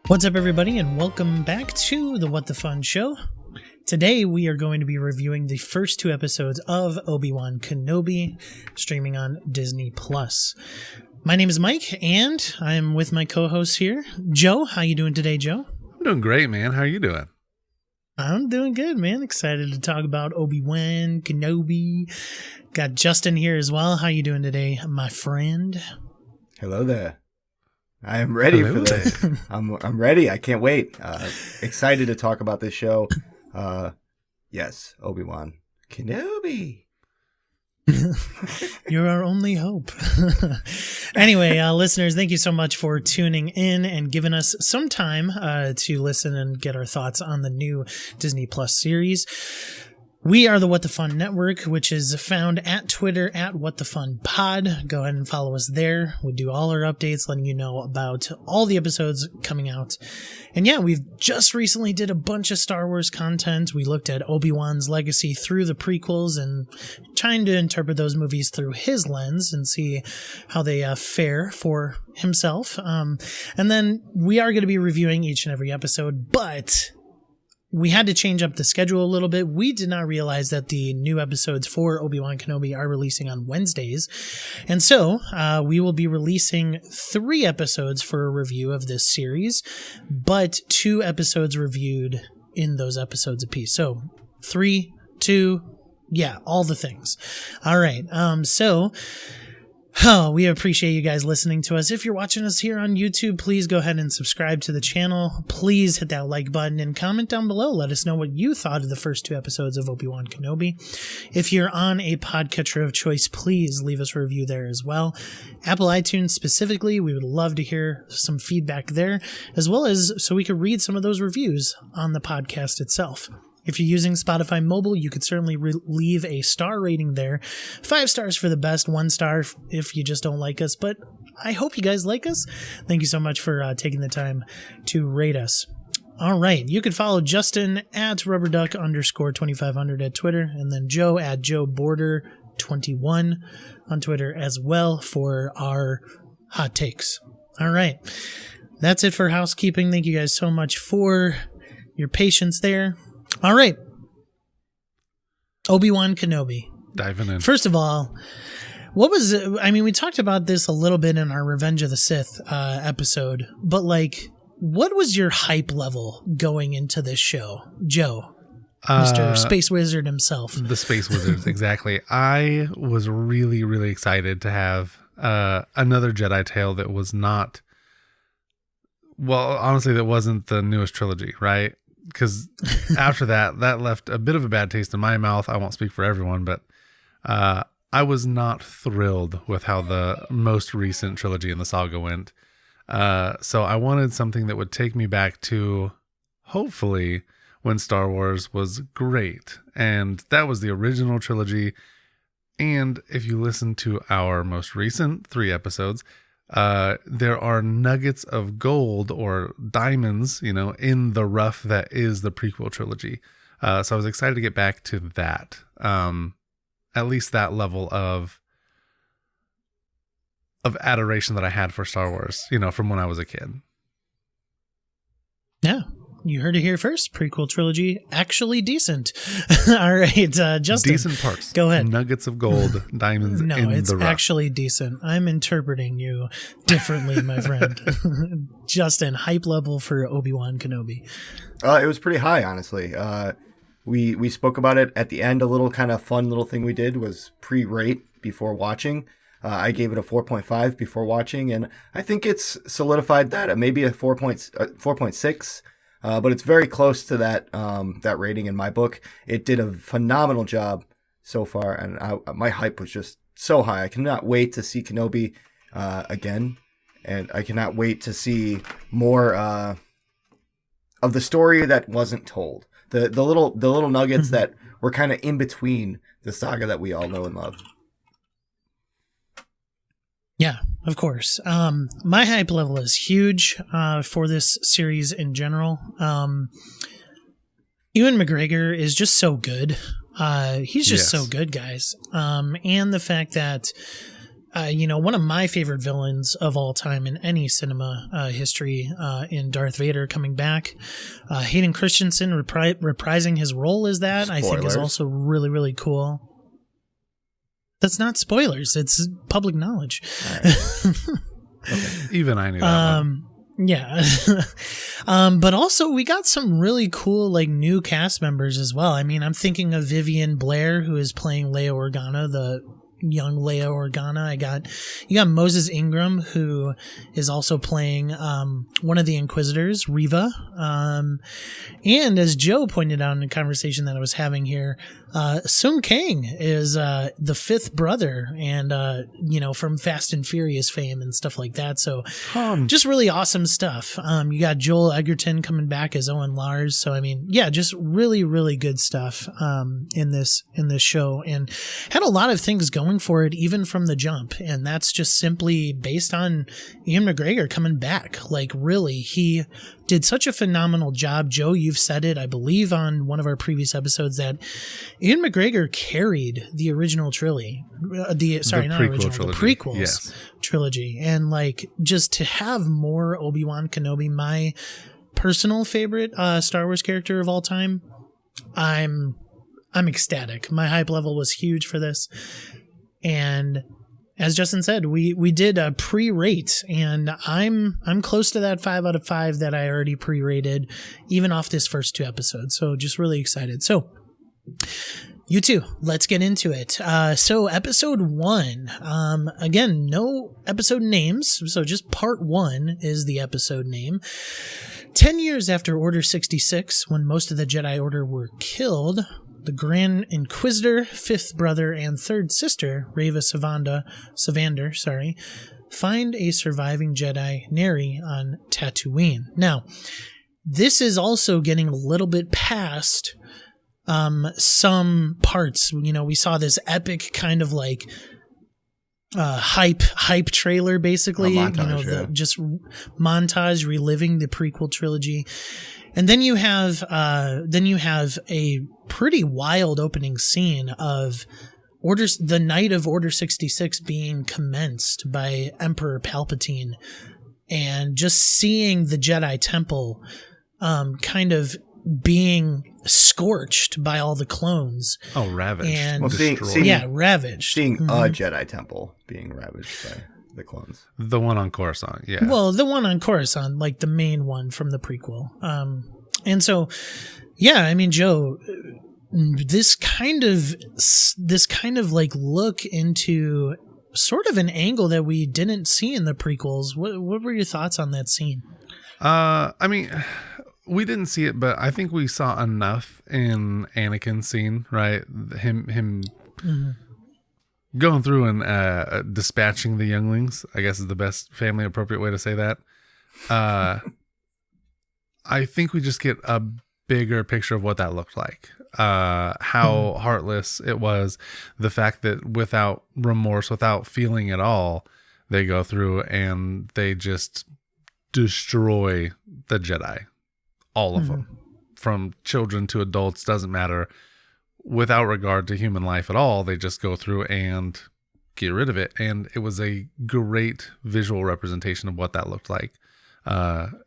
What's up, everybody, and welcome back to the What the Fun Show. Today, we are going to be reviewing the first two episodes of Obi-Wan Kenobi, streaming on Disney+. My name is Mike, and I'm with my co-host here, Joe. How you doing today, Joe? I'm doing great, man. How are you doing? I'm doing good, man. Excited to talk about Obi-Wan Kenobi. Got Justin here as well. How you doing today, my friend? Hello there. I am ready for this. I'm ready. I can't wait. Excited to talk about this show. Yes, Obi-Wan Kenobi. You're our only hope. Anyway, listeners, thank you so much for tuning in and giving us some time to listen and get our thoughts on the new Disney Plus series. We are the What the Fun Network, which is found at Twitter at What the Fun Pod. Go ahead and follow us there. We do all our updates, letting you know about all the episodes coming out. And yeah, we've just recently did a bunch of Star Wars content. We looked at Obi-Wan's legacy through the prequels and trying to interpret those movies through his lens and see how they fare for himself. And then we are going to be reviewing each and every episode, but we had to change up the schedule a little bit. We did not realize that the new episodes for Obi-Wan Kenobi are releasing on Wednesdays. And so we will be releasing 3 episodes for a review of this series, but 2 episodes reviewed in those episodes apiece. So 3, 2, yeah, all the things. All right. We appreciate you guys listening to us. If you're watching us here on YouTube, please go ahead and subscribe to the channel. Please hit that like button and comment down below. Let us know what you thought of the first 2 episodes of Obi-Wan Kenobi. If you're on a podcatcher of choice, please leave us a review there as well. Apple iTunes specifically, we would love to hear some feedback there, as well as so we could read some of those reviews on the podcast itself. If you're using Spotify mobile, you could certainly leave a star rating there. 5 stars for the best, 1 star if you just don't like us. But I hope you guys like us. Thank you so much for taking the time to rate us. All right. You could follow Justin at rubberduck_2500 at Twitter, and then Joe at joeborder21 on Twitter as well for our hot takes. All right. That's it for housekeeping. Thank you guys so much for your patience there. All right. Obi-Wan Kenobi. Diving in. First of all, we talked about this a little bit in our Revenge of the Sith episode, but what was your hype level going into this show, Joe? Mr. Space Wizard himself. The Space Wizards, exactly. I was really, really excited to have another Jedi tale that was not, well, honestly, that wasn't the newest trilogy, right? Because after that left a bit of a bad taste in my mouth. I won't speak for everyone, but I was not thrilled with how the most recent trilogy in the saga went. So I wanted something that would take me back to, hopefully, when Star Wars was great. And that was the original trilogy. And if you listen to our most recent 3 episodes, there are nuggets of gold or diamonds, in the rough that is the prequel trilogy. So I was excited to get back to that. At least that level of adoration that I had for Star Wars, from when I was a kid. Yeah. You heard it here first. Prequel trilogy, actually decent. All right, Justin. Decent parts. Go ahead. Nuggets of gold, diamonds in the rough. No, it's actually decent. I'm interpreting you differently, my friend. Justin, hype level for Obi-Wan Kenobi. It was pretty high, honestly. We spoke about it at the end. A little kind of fun little thing we did was pre-rate before watching. I gave it a 4.5 before watching, and I think it's solidified that. Maybe a 4.6. But it's very close to that rating in my book. It did a phenomenal job so far, and my hype was just so high. I cannot wait to see Kenobi again, and I cannot wait to see more of the story that wasn't told. The little nuggets that were kind of in between the saga that we all know and love. Yeah, of course. My hype level is huge for this series in general. Ewan McGregor is just so good. He's just so good, guys. And the fact that one of my favorite villains of all time in any cinema history, in Darth Vader coming back. Hayden Christensen reprising his role as that, I think is also really, really cool. That's not spoilers. It's public knowledge. All right. Okay. Even I knew that one. Yeah. But also we got some really cool, like, new cast members as well. I mean, I'm thinking of Vivian Blair, who is playing Leia Organa, the young Leia Organa. You got Moses Ingram, who is also playing one of the Inquisitors, Reva. And as Joe pointed out in a conversation that I was having here, Sung Kang is the fifth brother, and from Fast and Furious fame and stuff like that. So just really awesome stuff. You got Joel Edgerton coming back as Owen Lars. So I mean, yeah, just really, really good stuff in this show, and had a lot of things going for it even from the jump. And that's just simply based on Ian McGregor coming back. Like, really, he did such a phenomenal job. Joe, you've said it, I believe, on one of our previous episodes, that Ian McGregor carried the original trilogy. The prequels trilogy. And like, just to have more Obi-Wan Kenobi, my personal favorite Star Wars character of all time, I'm ecstatic. My hype level was huge for this. And as Justin said, we did a pre-rate, and I'm close to that 5 out of 5 that I already pre-rated, even off this first 2 episodes. So just really excited. So you too, let's get into it. So episode 1, again, no episode names. So just part 1 is the episode name. 10 years after Order 66, when most of the Jedi Order were killed, the Grand Inquisitor, fifth brother, and third sister, Reva Savander, find a surviving Jedi, Neri, on Tatooine. Now, this is also getting a little bit past some parts. We saw this epic kind of like hype trailer, basically. Montage, just montage reliving the prequel trilogy. And then you have a pretty wild opening scene of the night of Order 66 being commenced by Emperor Palpatine, and just seeing the Jedi Temple kind of being scorched by all the clones. Oh, ravaged. And ravaged. Seeing a Jedi Temple being ravaged by the clones. The one on Coruscant, yeah. Well, the one on Coruscant, like the main one from the prequel. And so, yeah, I mean, Joe, this kind of like look into sort of an angle that we didn't see in the prequels. What were your thoughts on that scene? I mean, we didn't see it, but I think we saw enough in Anakin's scene, right? Him going through and dispatching the younglings, I guess, is the best family appropriate way to say that. I think we just get a bigger picture of what that looked like. How heartless it was. The fact that without remorse, without feeling at all, they go through and they just destroy the Jedi. All of them. From children to adults, doesn't matter. Without regard to human life at all, they just go through and get rid of it. And it was a great visual representation of what that looked like.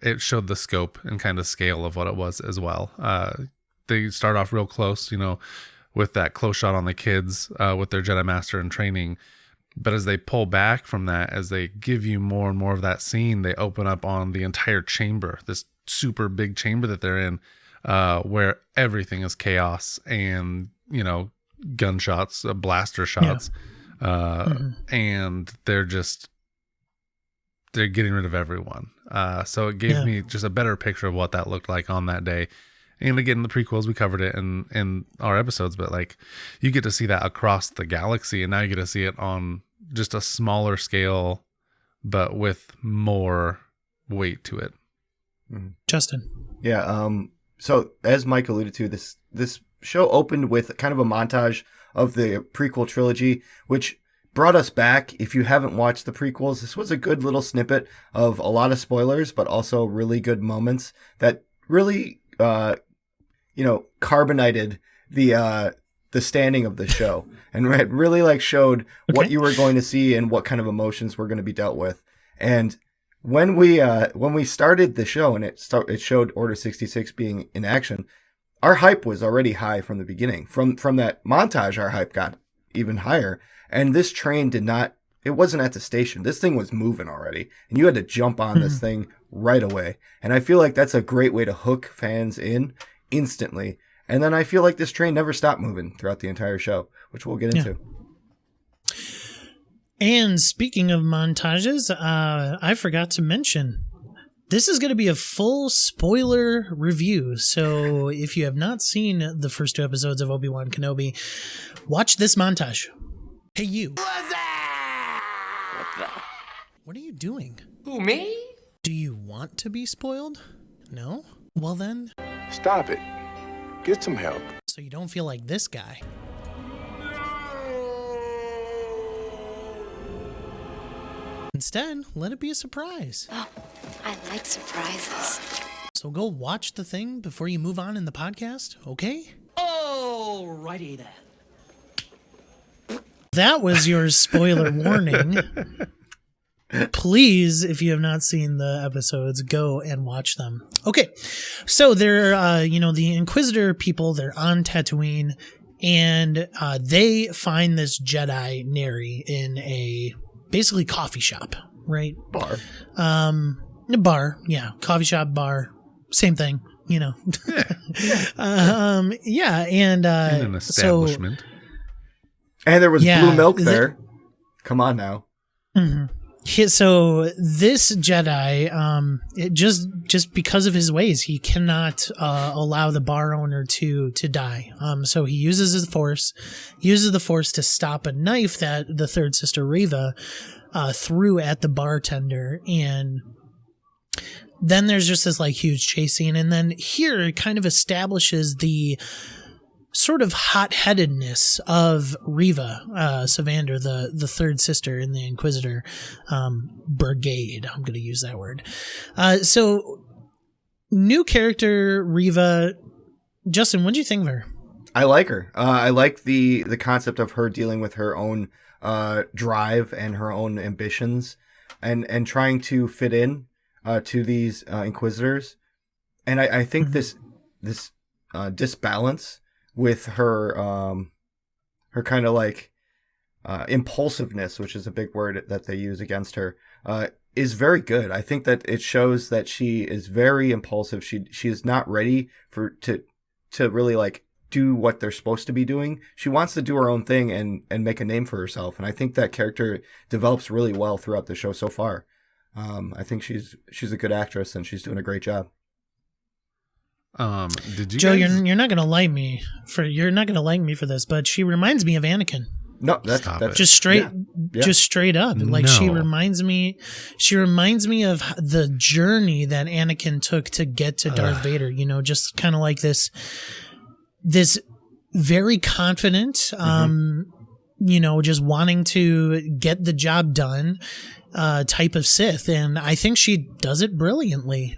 It showed the scope and kind of scale of what it was as well. They start off real close, with that close shot on the kids, with their Jedi Master in training. But as they pull back from that, as they give you more and more of that scene, they open up on the entire chamber, this super big chamber that they're in, where everything is chaos and, gunshots, blaster shots. And they're getting rid of everyone. So it gave me just a better picture of what that looked like on that day. And again, in the prequels, we covered it in our episodes, but like, you get to see that across the galaxy, and now you get to see it on just a smaller scale, but with more weight to it. Justin. Yeah. So as Mike alluded to, this show opened with kind of a montage of the prequel trilogy, which brought us back. If you haven't watched the prequels, this was a good little snippet of a lot of spoilers, but also really good moments that really, carbonated the the standing of the show, and it really like showed what you were going to see and what kind of emotions were going to be dealt with. And when we started the show and it showed Order 66 being in action, our hype was already high from the beginning. From that montage, our hype got even higher. And this train it wasn't at the station. This thing was moving already, and you had to jump on this thing right away. And I feel like that's a great way to hook fans in instantly. And then I feel like this train never stopped moving throughout the entire show, which we'll get into. And speaking of montages, I forgot to mention, this is going to be a full spoiler review. So if you have not seen the first 2 episodes of Obi-Wan Kenobi, watch this montage. Hey, you. What are you doing? Who, me? Do you want to be spoiled? No? Well then, Stop it. Get some help. so you don't feel like this guy. Instead, let it be a surprise. Oh, I like surprises. So go watch the thing before you move on in the podcast, okay? Alrighty then. That was your spoiler warning. Please, if you have not seen the episodes, go and watch them. Okay, so they're, the Inquisitor people, they're on Tatooine, and they find this Jedi Neri in a basically coffee shop, right? Bar. Bar, yeah. Coffee shop, bar, same thing, Yeah. And In an establishment. And there was blue milk there. Come on now. So this Jedi, it just because of his ways, he cannot allow the bar owner to die. So he uses the Force to stop a knife that the third sister Reva threw at the bartender, and then there's just this like huge chase scene, and then here it kind of establishes the sort of hot-headedness of Reva Savander, the third sister in the Inquisitor brigade. I'm going to use that word. So, new character Reva. Justin, what do you think of her? I like her. I like the concept of her dealing with her own drive and her own ambitions, and trying to fit in to these Inquisitors. And I think this disbalance with her kind of like impulsiveness, which is a big word that they use against her, is very good. I think that it shows that she is very impulsive. She is not ready to really like do what they're supposed to be doing. She wants to do her own thing and make a name for herself. And I think that character develops really well throughout the show so far. I think she's a good actress and she's doing a great job. Did you Joe, guys... you're not gonna like me for this, but she reminds me of Anakin. No, that's Just straight up. Like she No. reminds me of the journey that Anakin took to get to Darth Vader, just kind of like this very confident, just wanting to get the job done, type of Sith. And I think she does it brilliantly.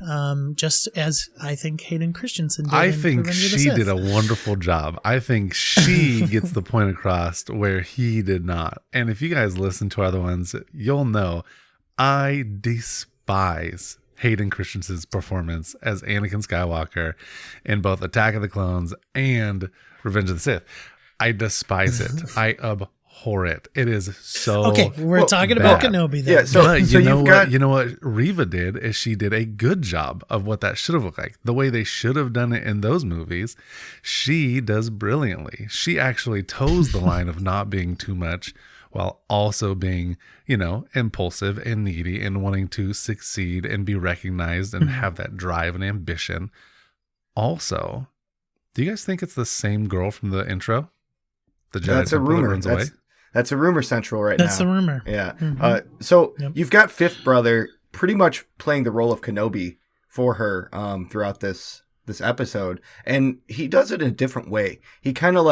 Just as I think Hayden Christensen did. I think she did a wonderful job. I think she gets the point across where he did not. And if you guys listen to other ones, you'll know I despise Hayden Christensen's performance as Anakin Skywalker in both Attack of the Clones and Revenge of the Sith. I despise it. I abhor it. It is so okay. We're talking about Kenobi then. Yeah, but so you know what Reva did is she did a good job of what that should have looked like. The way they should have done it in those movies, she does brilliantly. She actually toes the line of not being too much while also being, impulsive and needy and wanting to succeed and be recognized and have that drive and ambition. Also, do you guys think it's the same girl from the intro? The Jedi That's a Temple that rumor. runs away? That's a rumor central right now. That's the rumor. Yeah. Mm-hmm. You've got Fifth Brother pretty much playing the role of Kenobi for her throughout this episode, and he does it in a different way. He kind of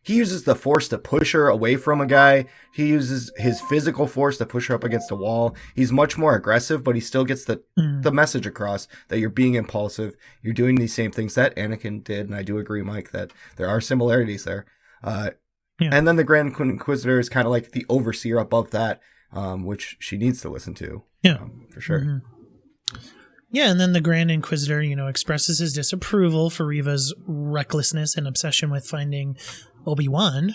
he uses the Force to push her away from a guy. He uses his physical force to push her up against a wall. He's much more aggressive, but he still gets the message across that you're being impulsive. You're doing these same things that Anakin did, and I do agree, Mike, that there are similarities there. And then the Grand Inquisitor is kind of like the overseer above that, which she needs to listen to. For sure. Mm-hmm. Yeah, and then the Grand Inquisitor, expresses his disapproval for Reva's recklessness and obsession with finding Obi-Wan,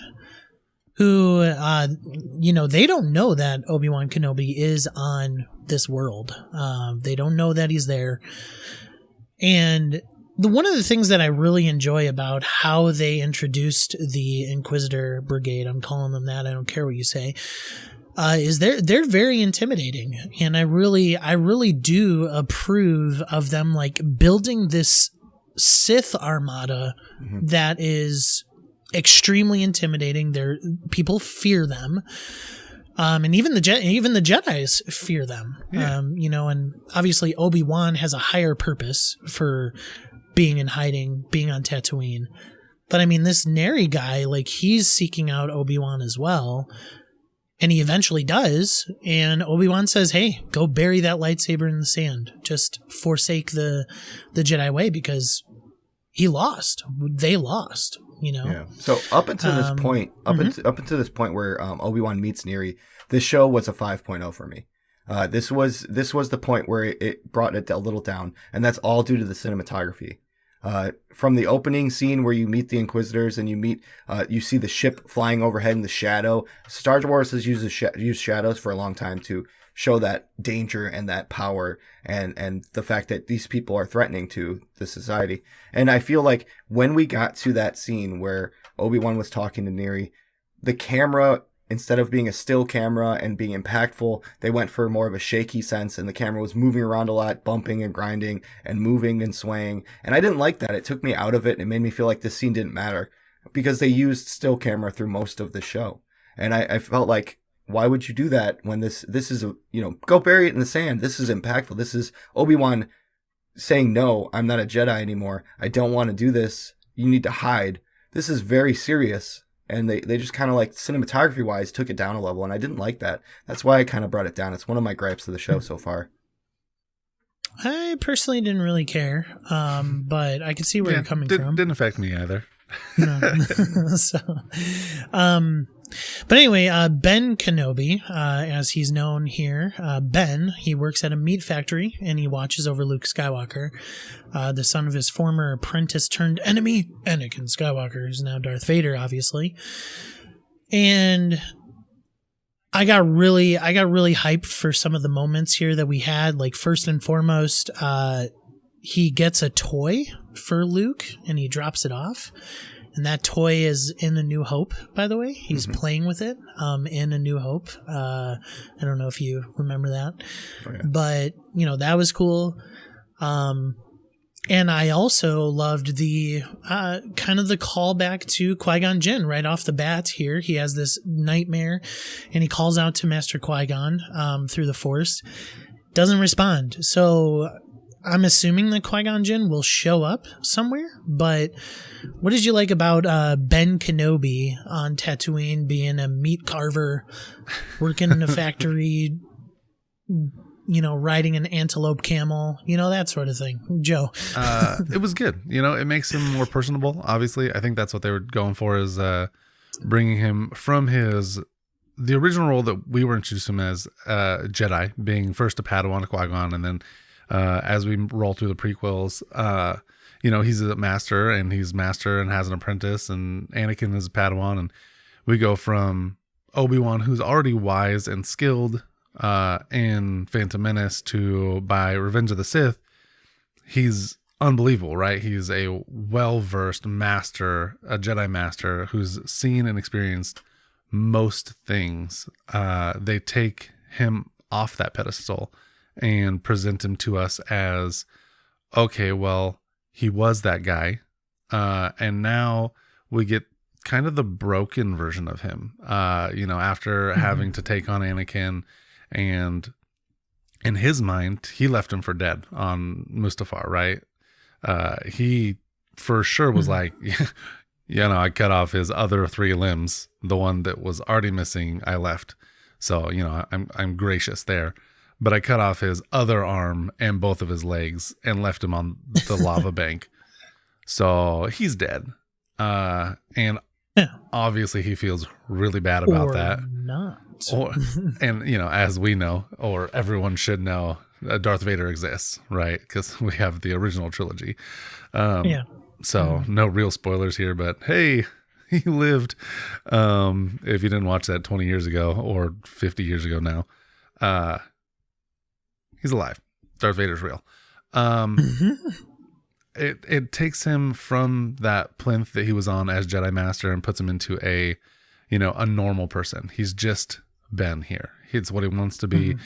who, they don't know that Obi-Wan Kenobi is on this world. They don't know that he's there. And one of the things that I really enjoy about how they introduced the Inquisitor Brigade, I'm calling them that, I don't care what you say, is they're very intimidating. And I really do approve of them like building this Sith armada that is extremely intimidating. People fear them. And even the Jedis fear them. Yeah. And obviously Obi-Wan has a higher purpose for being in hiding, being on Tatooine. But I mean, this Neri guy, like, he's seeking out Obi-Wan as well. And he eventually does. And Obi-Wan says, hey, go bury that lightsaber in the sand. Just forsake the Jedi way, because he lost. They lost, Yeah. So up until this point, up until this point where Obi-Wan meets Neri, this show was a 5.0 for me. This was the point where it brought it a little down, and that's all due to the cinematography. From the opening scene where you meet the Inquisitors and you see the ship flying overhead in the shadow. Star Wars has used shadows for a long time to show that danger and that power and the fact that these people are threatening to the society. And I feel like when we got to that scene where Obi-Wan was talking to Neri, the camera, instead of being a still camera and being impactful, they went for more of a shaky sense, and the camera was moving around a lot, bumping and grinding and moving and swaying. And I didn't like that. It took me out of it, and it made me feel like this scene didn't matter because they used still camera through most of the show. And I felt like, why would you do that when this is go bury it in the sand. This is impactful. This is Obi-Wan saying, no, I'm not a Jedi anymore. I don't want to do this. You need to hide. This is very serious. And they just kind of like cinematography wise took it down a level. And I didn't like that. That's why I kind of brought it down. It's one of my gripes of the show so far. I personally didn't really care. But I could see where you're coming from. Didn't affect me either. No. But anyway, Ben Kenobi, as he's known here, Ben, he works at a meat factory and he watches over Luke Skywalker, the son of his former apprentice turned enemy, Anakin Skywalker, who's now Darth Vader, obviously. And I got really hyped for some of the moments here that we had. Like, first and foremost, he gets a toy for Luke and he drops it off. And that toy is in A New Hope, by the way. He's playing with it in A New Hope. I don't know if you remember that. Oh, yeah. But, that was cool. And I also loved the kind of the callback to Qui-Gon Jinn right off the bat here. He has this nightmare and he calls out to Master Qui-Gon through the Force. Doesn't respond. So I'm assuming that Qui-Gon Jinn will show up somewhere, but what did you like about Ben Kenobi on Tatooine being a meat carver, working in a factory, riding an antelope camel, that sort of thing? Joe. It was good. It makes him more personable. Obviously, I think that's what they were going for, is bringing him from the original role that we were introduced him as Jedi, being first a Padawan to Qui-Gon, and then as we roll through the prequels, he's a master and has an apprentice, and Anakin is a Padawan, and we go from Obi-Wan, who's already wise and skilled in Phantom Menace, to by Revenge of the Sith, he's unbelievable, right? He's a well-versed master, a Jedi master who's seen and experienced most things. They take him off that pedestal and present him to us as, okay, well, he was that guy. And now we get kind of the broken version of him, after having to take on Anakin, and in his mind, he left him for dead on Mustafar, right? He for sure was like, I cut off his other 3 limbs. The one that was already missing, I left. So, I'm gracious there. But I cut off his other arm and both of his legs and left him on the lava bank. So he's dead. And Yeah. Obviously, he feels really bad about Or that. not. Or, and, as we know, or everyone should know, Darth Vader exists, right? Because we have the original trilogy. Yeah. So no real spoilers here, but hey, he lived. If you didn't watch that 20 years ago or 50 years ago now, he's alive. Darth Vader's real. It takes him from that plinth that he was on as Jedi Master and puts him into a normal person. He's just been here. It's what he wants to be.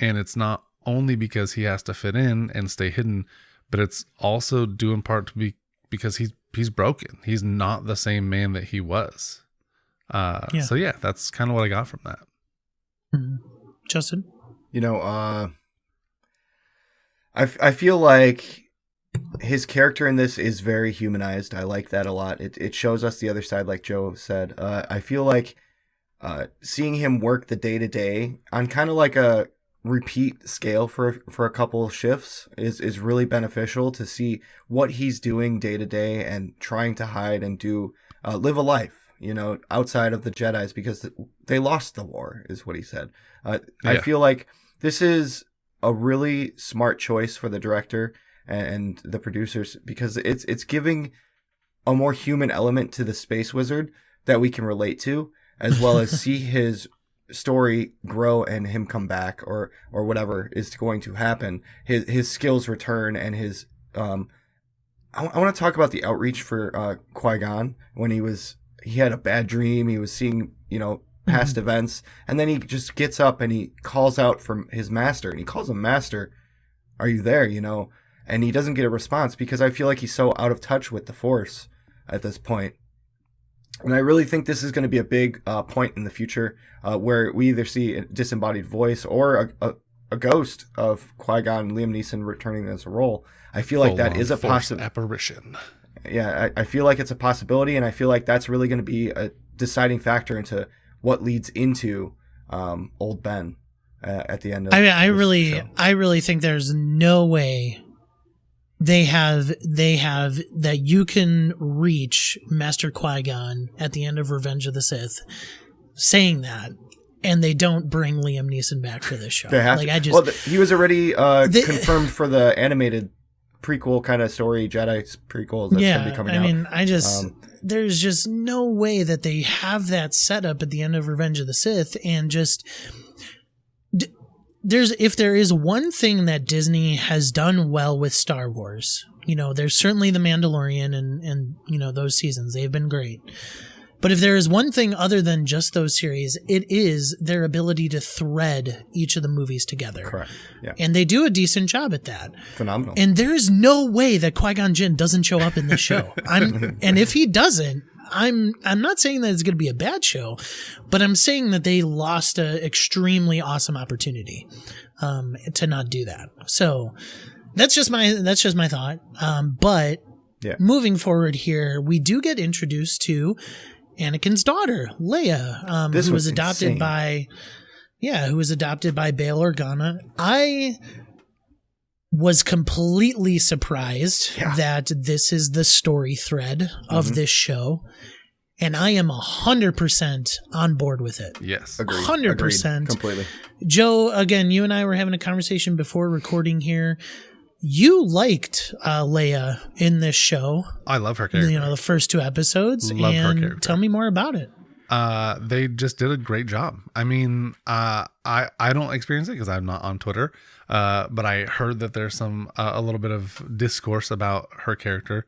And it's not only because he has to fit in and stay hidden, but it's also due in part to be because he's broken. He's not the same man that he was. So yeah, that's kind of what I got from that. Justin? I feel like his character in this is very humanized. I like that a lot. It shows us the other side, like Joe said. I feel like seeing him work the day-to-day on kind of like a repeat scale for a couple of shifts is really beneficial to see what he's doing day-to-day and trying to hide and do live a life, outside of the Jedis, because they lost the war, is what he said. I feel like this is a really smart choice for the director and the producers, because it's giving a more human element to the space wizard that we can relate to, as well as see his story grow and him come back or whatever is going to happen. His skills return and his I want to talk about the outreach for Qui-Gon when he had a bad dream. He was seeing past events, and then he just gets up and he calls out from his master, and he calls him Master, are you there? And he doesn't get a response because I feel like he's so out of touch with the Force at this point. And I really think this is going to be a big point in the future where we either see a disembodied voice or a ghost of Qui-Gon and Liam Neeson returning as a role. I feel like that is a possible apparition. Yeah, I feel like it's a possibility, and I feel like that's really going to be a deciding factor into what leads into Old Ben at the end of I really think there's no way they have that you can reach Master Qui-Gon at the end of Revenge of the Sith saying that, and they don't bring Liam Neeson back for this show. They have he was already confirmed for the animated prequel kind of story, Jedi prequel that's going to be coming out. I mean, there's just no way that they have that set up at the end of Revenge of the Sith, and just if there is one thing that Disney has done well with Star Wars, there's certainly The Mandalorian and those seasons. They've been great. But if there is one thing other than just those series, it is their ability to thread each of the movies together. Correct. Yeah. And they do a decent job at that. Phenomenal. And there is no way that Qui-Gon Jinn doesn't show up in this show. And if he doesn't, I'm not saying that it's going to be a bad show, but I'm saying that they lost an extremely awesome opportunity to not do that. So that's just my thought. But moving forward here, we do get introduced to Anakin's daughter, Leia, who was adopted by Bail Organa. I was completely surprised that this is the story thread of this show, and I am 100% on board with it. Yes, agreed. 100%, completely. Joe, again, you and I were having a conversation before recording here. You liked Leia in this show. I love her character. The first two episodes. Love her character. Tell me more about it. They just did a great job. I mean, I don't experience it because I'm not on Twitter, but I heard that there's a little bit of discourse about her character.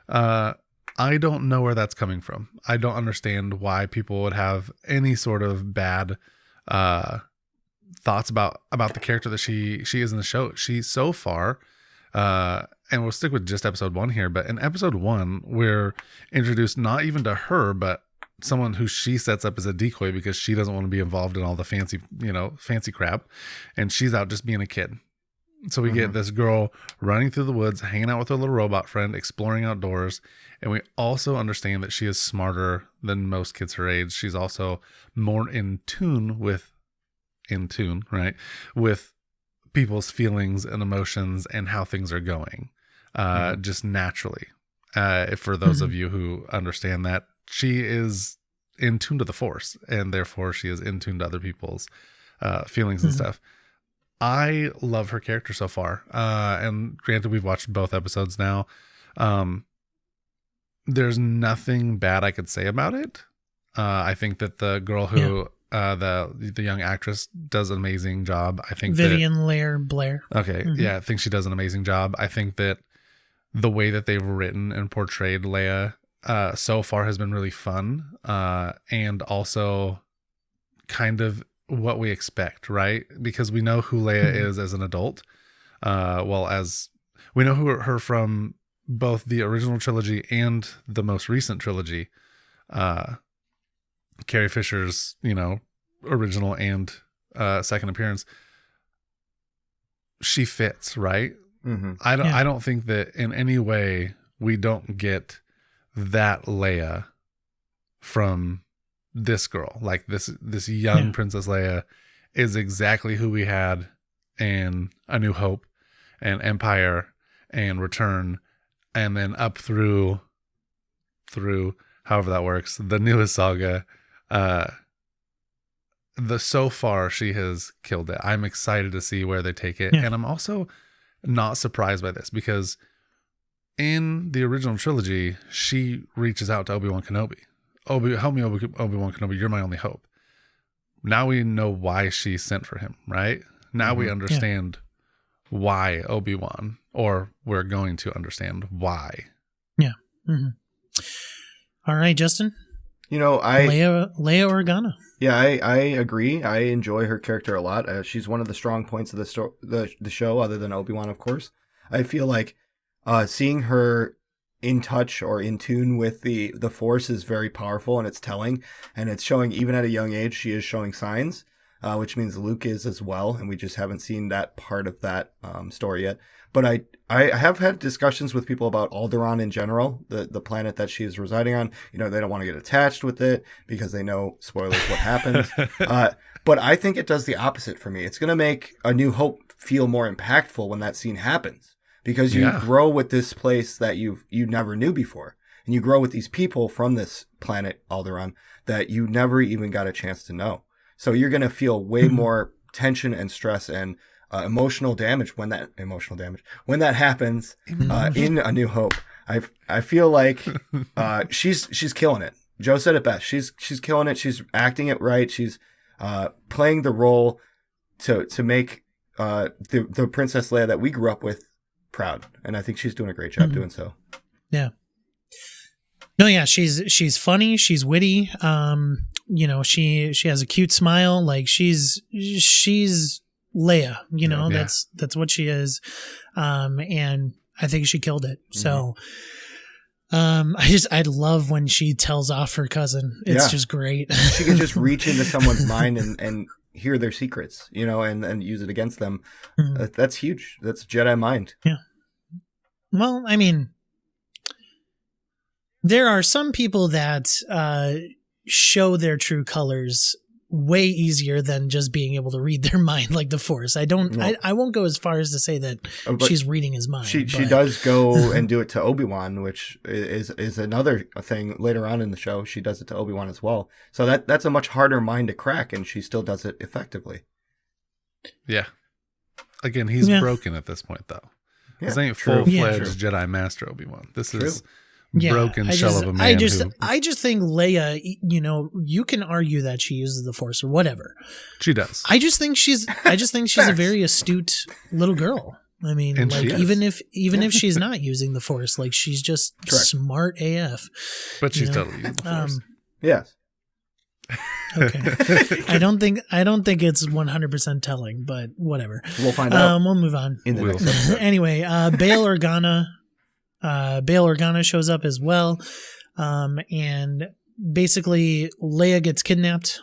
I don't know where that's coming from. I don't understand why people would have any sort of bad thoughts about the character that she is in the show. She's so far. And we'll stick with just episode 1 here, but in episode 1, we're introduced not even to her, but someone who she sets up as a decoy because she doesn't want to be involved in all the fancy crap. And she's out just being a kid. So we get this girl running through the woods, hanging out with her little robot friend, exploring outdoors. And we also understand that she is smarter than most kids her age. She's also more in tune, right? With people's feelings and emotions and how things are going, just naturally. For those of you who understand that, she is in tune to the Force, and therefore she is in tune to other people's feelings and stuff. I love her character so far. And granted, we've watched both episodes now. There's nothing bad I could say about it. I think that the girl who, the young actress does an amazing job. I think Vivian Blair. Okay. Yeah. I think she does an amazing job. I think that the way that they've written and portrayed Leia, so far has been really fun. And also kind of what we expect, right? Because we know who Leia is as an adult. As we know her from both the original trilogy and the most recent trilogy. Carrie Fisher's, original and second appearance. She fits, right? Mm-hmm. I don't think that in any way we don't get that Leia from this girl. Like this young Princess Leia is exactly who we had in A New Hope and Empire and Return, and then up through however that works, the newest saga. So far she has killed it. I'm excited to see where they take it. And I'm also not surprised by this, because in the original trilogy, she reaches out to Obi-Wan Kenobi. Help me, Obi-Wan Kenobi, you're my only hope. Now we know why she sent for him, right? Now we understand why Obi-Wan, or we're going to understand why. Yeah. Mm-hmm. All right, Justin. Leia Organa. Yeah, I agree. I enjoy her character a lot. She's one of the strong points of the show, other than Obi-Wan, of course. I feel like seeing her in touch or in tune with the Force is very powerful, and it's telling. And it's showing, even at a young age, she is showing signs, which means Luke is as well. And we just haven't seen that part of that story yet. But I have had discussions with people about Alderaan in general, the planet that she is residing on. They don't want to get attached with it because they know, spoilers, what happens. But I think it does the opposite for me. It's going to make A New Hope feel more impactful when that scene happens, because you grow with this place that you never knew before. And you grow with these people from this planet, Alderaan, that you never even got a chance to know. So you're going to feel way more tension and stress and emotional damage when that happens in A New Hope. I feel like she's killing it. Joe said it best. She's killing it. She's acting it right. She's playing the role to make the Princess Leia that we grew up with proud, and I think she's doing a great job doing so. Yeah. No, yeah, she's funny. She's witty. She has a cute smile. Like she's Leia, that's what she is. And I think she killed it. So, I love when she tells off her cousin. It's just great. She can just reach into someone's mind and hear their secrets, and use it against them. That's huge. That's Jedi mind. Yeah. Well, I mean, there are some people that, show their true colors way easier than just being able to read their mind like the Force. I won't go as far as to say that she's reading his mind. She does go and do it to Obi-Wan, which is another thing later on in the show. She does it to Obi-Wan as well. So that's a much harder mind to crack, and she still does it effectively. Yeah. Again, he's broken at this point, though. This ain't full-fledged Jedi Master Obi-Wan. This is broken shell of a man. I just think Leia, you can argue that she uses the Force or whatever. She does. I just think she's a very astute little girl. I mean, and like even if she's not using the Force, like she's just smart AF. But she's totally using the Force. Yes. Okay. I don't think it's 100% telling, but whatever. We'll find out. We'll move on. In the next episode. Anyway, Bail Organa shows up as well. And basically Leia gets kidnapped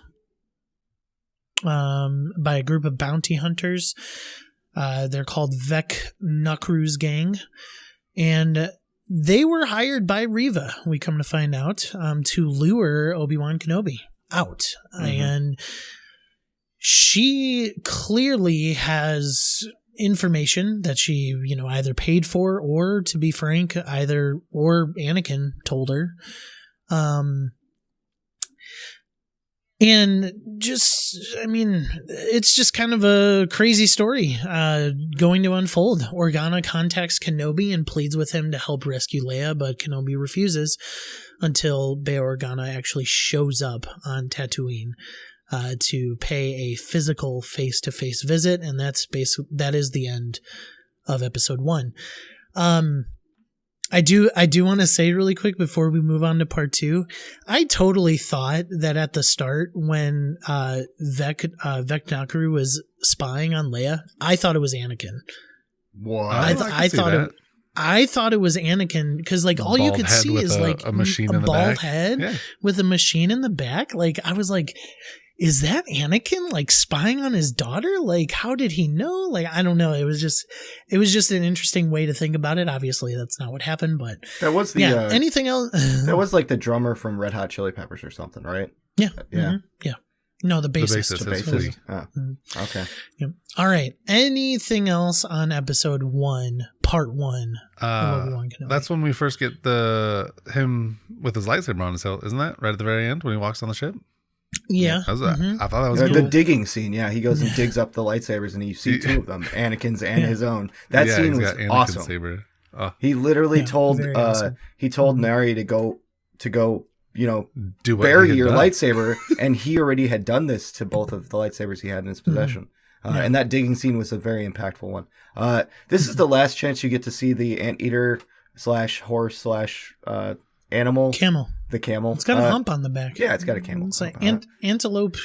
by a group of bounty hunters. They're called Vec Nukru's gang. And they were hired by Reva, we come to find out, to lure Obi-Wan Kenobi out. And she clearly has information that she, either paid for, or to be frank, or Anakin told her. And just, I mean, it's just kind of a crazy story going to unfold. Organa contacts Kenobi and pleads with him to help rescue Leia, but Kenobi refuses until Bail Organa actually shows up on Tatooine to pay a physical face-to-face visit, and that is the end of episode 1. I do want to say really quick before we move on to part 2, I totally thought that at the start when Vec Nakaru was spying on Leia, I thought it was Anakin. What? I thought it was Anakin because like all you could see is like a machine in the bald back. head with a machine in the back. Like I was like, is that Anakin like spying on his daughter? Like, how did he know? Like, I don't know. It was just an interesting way to think about it. Obviously, that's not what happened, but that was the anything else? That was like the drummer from Red Hot Chili Peppers or something, right? Yeah, yeah, mm-hmm. Yeah. No, the bassist. The bassist. Oh, okay. Yep. All right. Anything else on episode 1, part 1 of Obi-Wan Kenobi? That's when we first get him with his lightsaber on his hilt, isn't that? Right at the very end when he walks on the ship. Yeah. I thought that was cool. The digging scene. Yeah, he goes and digs up the lightsabers, and you see 2 of them, Anakin's and his own. That scene was awesome. Saber. Oh. He literally told awesome. He told Nari to go do bury your lightsaber, and he already had done this to both of the lightsabers he had in his possession. And that digging scene was a very impactful one. This is the last chance you get to see the anteater / horse / animal. Camel. The camel. It's got a hump on the back. Yeah, it's got a camel. It's like antelope.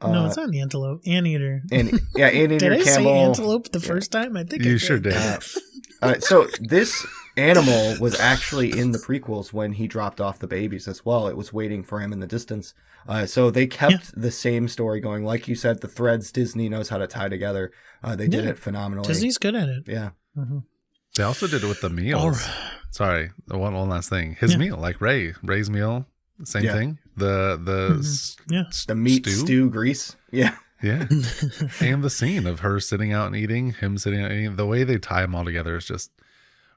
No, it's not an antelope. Anteater. Anteater did I camel. Say antelope the first time? I think you I sure did. So this animal was actually in the prequels when he dropped off the babies as well. It was waiting for him in the distance. So they kept the same story going. Like you said, the threads Disney knows how to tie together. They did it phenomenally. Disney's good at it. Yeah. Mm-hmm. They also did it with the meals. Sorry, one last thing. His meal, like Ray's meal, same thing. The meat stew grease. Yeah. Yeah. And the scene of her sitting out and eating, him sitting out and eating, the way they tie them all together is just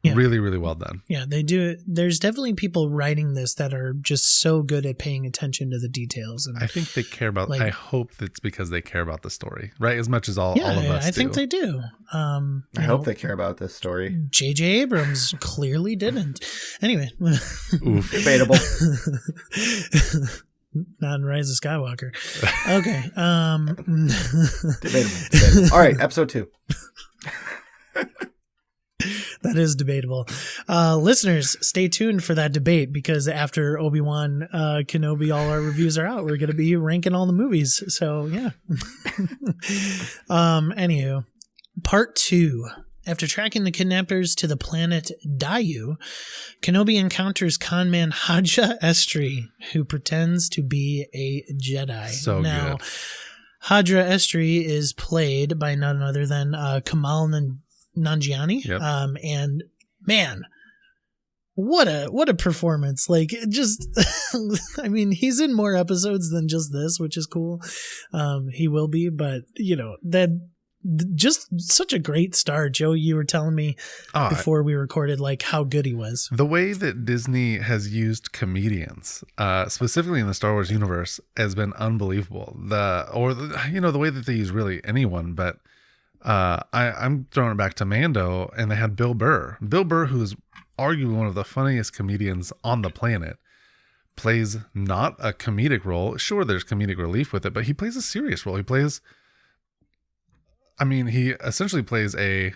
really, really well done. Yeah, they do it. There's definitely people writing this that are just so good at paying attention to the details. And I think they care about, I hope it's because they care about the story, right? As much as all of us do. I think they do. I hope they care about this story. J.J. Abrams clearly didn't. Anyway. Oof. Debatable. Not in Rise of Skywalker. Okay. Debatable. All right, episode 2. That is debatable. Listeners, stay tuned for that debate because after Obi-Wan Kenobi, all our reviews are out. We're going to be ranking all the movies. So, yeah. Anywho, part 2. After tracking the kidnappers to the planet Dayu, Kenobi encounters conman Haja Estri, who pretends to be a Jedi. So now, good. Haja Estri is played by none other than Kamal Nanjiani. Yep. And man, what a performance. Like, just, I mean, he's in more episodes than just this, which is cool. He will be, but just such a great star. Joe, you were telling me before we recorded, like, how good he was. The way that Disney has used comedians, specifically in the Star Wars universe, has been unbelievable. The way that they use really anyone, but I'm throwing it back to Mando, and they had Bill Burr. Bill Burr, who is arguably one of the funniest comedians on the planet, plays not a comedic role. Sure, there's comedic relief with it, but he plays a serious role. He essentially plays a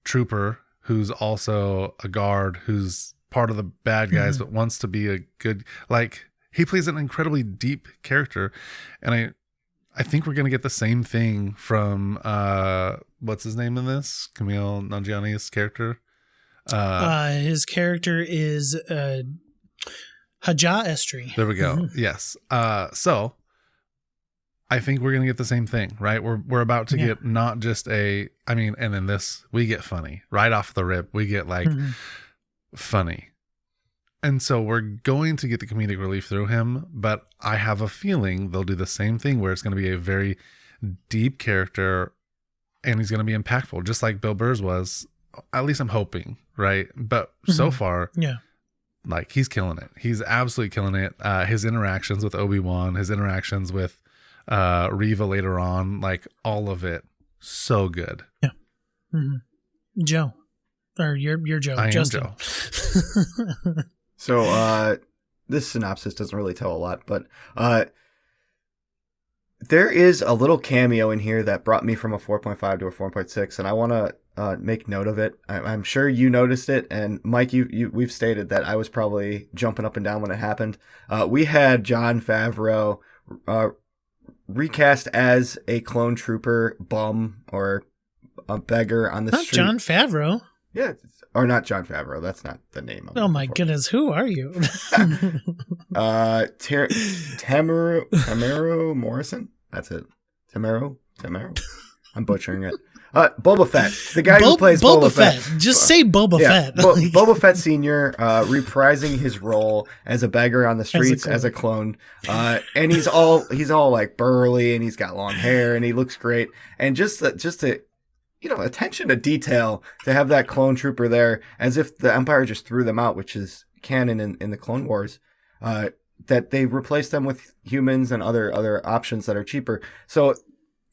trooper who's also a guard, who's part of the bad guys, but wants to be a good, he plays an incredibly deep character. And I think we're going to get the same thing from, what's his name in this? Camille Nanjiani's character. His character is Haja Estri. There we go. Yes. So I think we're going to get the same thing, right? We're about to get not just and in this, we get funny right off the rip. We get funny. And so we're going to get the comedic relief through him, but I have a feeling they'll do the same thing where it's going to be a very deep character and he's going to be impactful, just like Bill Burr's was. At least I'm hoping, right? But so far, like he's killing it. He's absolutely killing it. His interactions with Obi-Wan, his interactions with Reva later on, like all of it, so good. Yeah. Mm-hmm. Joe, or you're Joe. I Justin. am Joe. So this synopsis doesn't really tell a lot, but there is a little cameo in here that brought me from a 4.5 to a 4.6, and I want to make note of it. I'm sure you noticed it, and Mike, we've stated that I was probably jumping up and down when it happened. We had Jon Favreau recast as a clone trooper bum or a beggar on the Not street. Jon Favreau. Yeah, or not Jon Favreau. That's not the name. Oh my goodness, who are you? Tamara Morrison. That's it. Tamara. I'm butchering it. Boba Fett, the guy who plays Boba Fett. Just say Boba Fett. Boba Fett Sr. Reprising his role as a beggar on the streets as a clone. And he's all like burly, and he's got long hair, and he looks great. And just to attention to detail to have that clone trooper there, as if the Empire just threw them out, which is canon in the Clone Wars. That they replaced them with humans and other options that are cheaper. So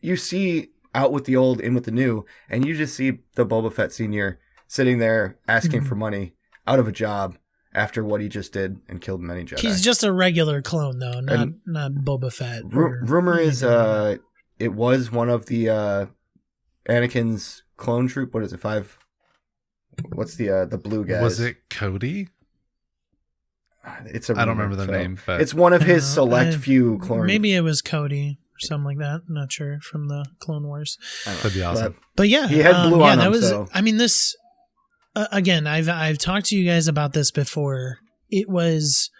you see out with the old, in with the new, and you just see the Boba Fett Sr. sitting there asking for money out of a job after what he just did and killed many Jedi. He's just a regular clone, though, not Boba Fett. Rumor is it was one of the Anakin's clone troop. What is it? 5? What's the blue guy? Was it Cody? It's a rumor, I don't remember the name, but it's one of his select few clone. Maybe it was Cody or something like that. I'm not sure, from the Clone Wars. That'd be awesome. But yeah, he had blue on him. So. I mean, this again. I've talked to you guys about this before. It was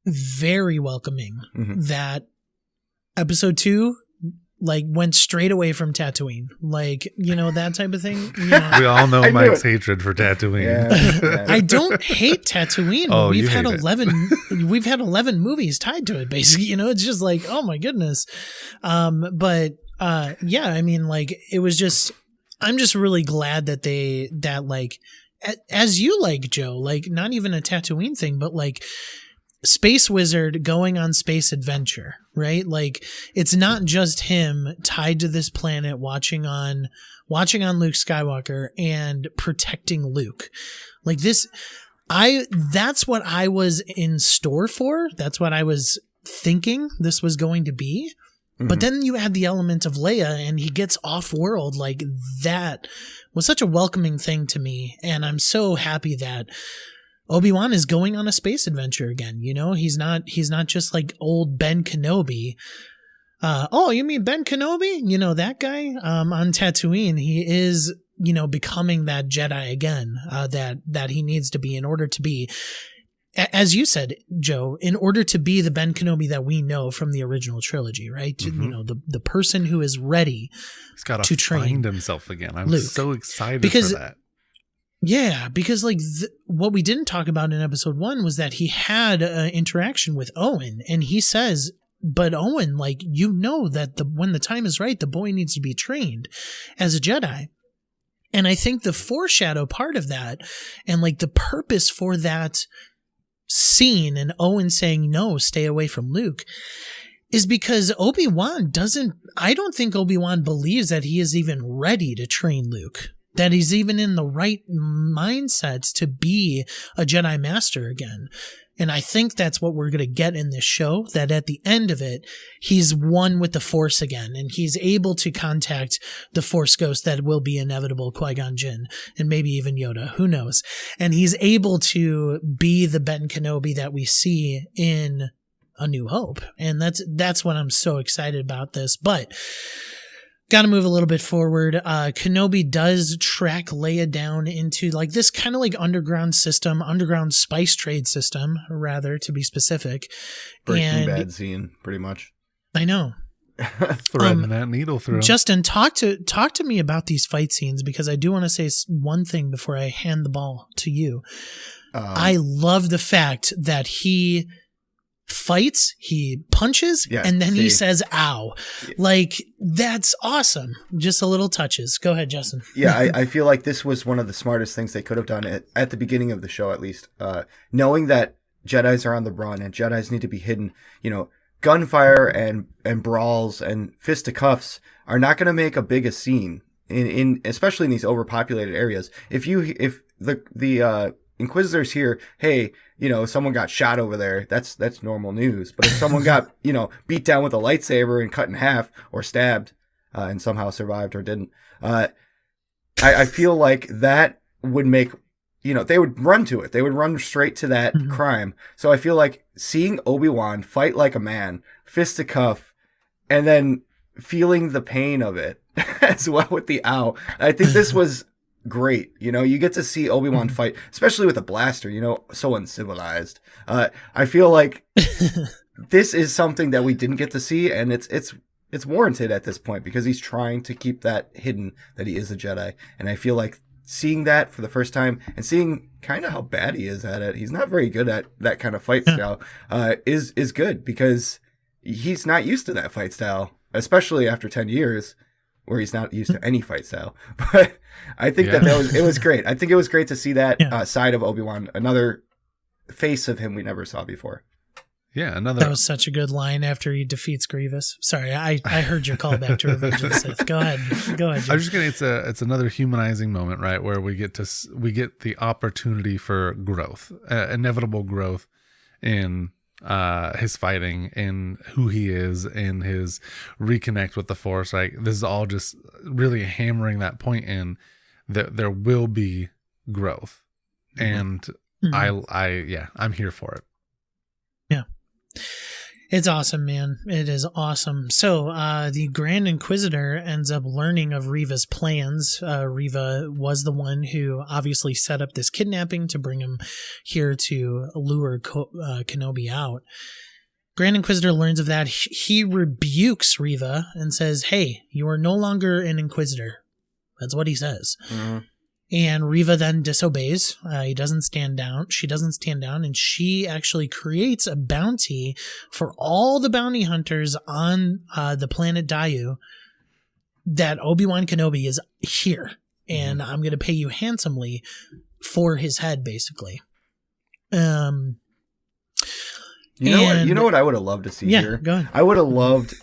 very welcoming that Episode 2 went straight away from Tatooine, that type of thing. We all know Mike's hatred for Tatooine. Yeah. I don't hate Tatooine. Oh, we've had 11 movies tied to it, basically. It's just like, oh my goodness. I mean, it was just, I'm just really glad that as you like, Joe, not even a Tatooine thing, but space wizard going on space adventure, right? It's not just him tied to this planet watching on Luke Skywalker and protecting Luke. That's what I was in store for. That's what I was thinking this was going to be. But then you add the element of Leia and he gets off world. That was such a welcoming thing to me. And I'm so happy that Obi-Wan is going on a space adventure again. He's not just old Ben Kenobi. Oh, you mean Ben Kenobi? That guy on Tatooine. He is, becoming that Jedi again, that he needs to be in order to be, as you said, Joe, in order to be the Ben Kenobi that we know from the original trilogy, right? The person who is ready to train himself again. I'm Luke. So excited for that. Yeah, because what we didn't talk about in episode 1 was that he had an interaction with Owen, and he says, but Owen, that when the time is right, the boy needs to be trained as a Jedi. And I think the foreshadow part of that, and the purpose for that scene and Owen saying, no, stay away from Luke, is because I don't think Obi-Wan believes that he is even ready to train Luke. That he's even in the right mindsets to be a Jedi Master again. And I think that's what we're going to get in this show, that at the end of it, he's one with the Force again, and he's able to contact the Force ghost that will be inevitable, Qui-Gon Jinn, and maybe even Yoda, who knows. And he's able to be the Ben Kenobi that we see in A New Hope. And that's what I'm so excited about this. But got to move a little bit forward. Kenobi does track Leia down into this kind of underground spice trade system, rather, to be specific. Breaking Bad scene, pretty much. I know. Threading that needle through. Justin, talk to me about these fight scenes, because I do want to say one thing before I hand the ball to you. I love the fact that he fights, he punches, and then he says, ow. Like, that's awesome. Just a little touches. Go ahead, Justin. Yeah, I feel like this was one of the smartest things they could have done at the beginning of the show, at least. Knowing that Jedis are on the run and Jedis need to be hidden, gunfire and brawls and fisticuffs are not going to make a big a scene in especially in these overpopulated areas. If the Inquisitors hear, hey, someone got shot over there, that's normal news. But if someone got, beat down with a lightsaber and cut in half or stabbed and somehow survived or didn't, I feel like that would make, they would run to it. They would run straight to that crime. So I feel like seeing Obi-Wan fight like a man, fisticuff, and then feeling the pain of it as well with the ow. I think this was great. You get to see Obi-Wan fight, especially with a blaster, so uncivilized. I feel like this is something that we didn't get to see, and it's warranted at this point because he's trying to keep that hidden that he is a Jedi. And I feel like seeing that for the first time and seeing kind of how bad he is at it, he's not very good at that kind of fight style, is good because he's not used to that fight style, especially after 10 years. Where he's not used to any fight style. But I think that it was great. I think it was great to see that side of Obi-Wan, another face of him we never saw before. Yeah, that was such a good line after he defeats Grievous. Sorry, I heard your call back to Revenge of the Sith. Go ahead. I'm just kidding. It's another humanizing moment, right, where we get the opportunity for growth, inevitable growth in his fighting, in who he is, in his reconnect with the Force. Like, this is all just really hammering that point in that there will be growth, and I'm here for it. Yeah, it's awesome, man. It is awesome. So the Grand Inquisitor ends up learning of Reva's plans. Reva was the one who obviously set up this kidnapping to bring him here to lure Kenobi out. Grand Inquisitor learns of that. He rebukes Reva and says, hey, you are no longer an Inquisitor. That's what he says. Mm-hmm. And Reva then disobeys. She doesn't stand down, and she actually creates a bounty for all the bounty hunters on the planet Dayu that Obi-Wan Kenobi is here, and I'm going to pay you handsomely for his head, basically. You know what I would have loved to see here? Go ahead. I would have loved...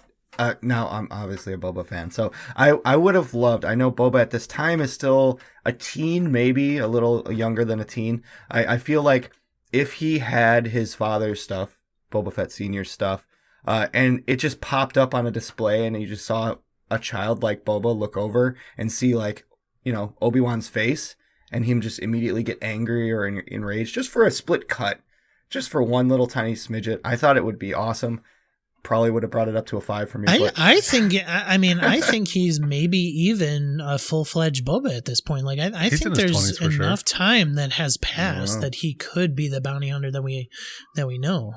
now, I'm obviously a Boba fan, so I would have loved... I know Boba at this time is still a teen, maybe a little younger than a teen. I feel like if he had his father's stuff, Boba Fett Sr.'s stuff, and it just popped up on a display and you just saw a child like Boba look over and see, like, Obi-Wan's face, and him just immediately get angry or enraged, just for a split cut, just for one little tiny smidget, I thought it would be awesome. Probably would have brought it up to a 5 for me. I think he's maybe even a full-fledged Boba at this point. Like, I think there's enough time that has passed that he could be the bounty hunter that we know.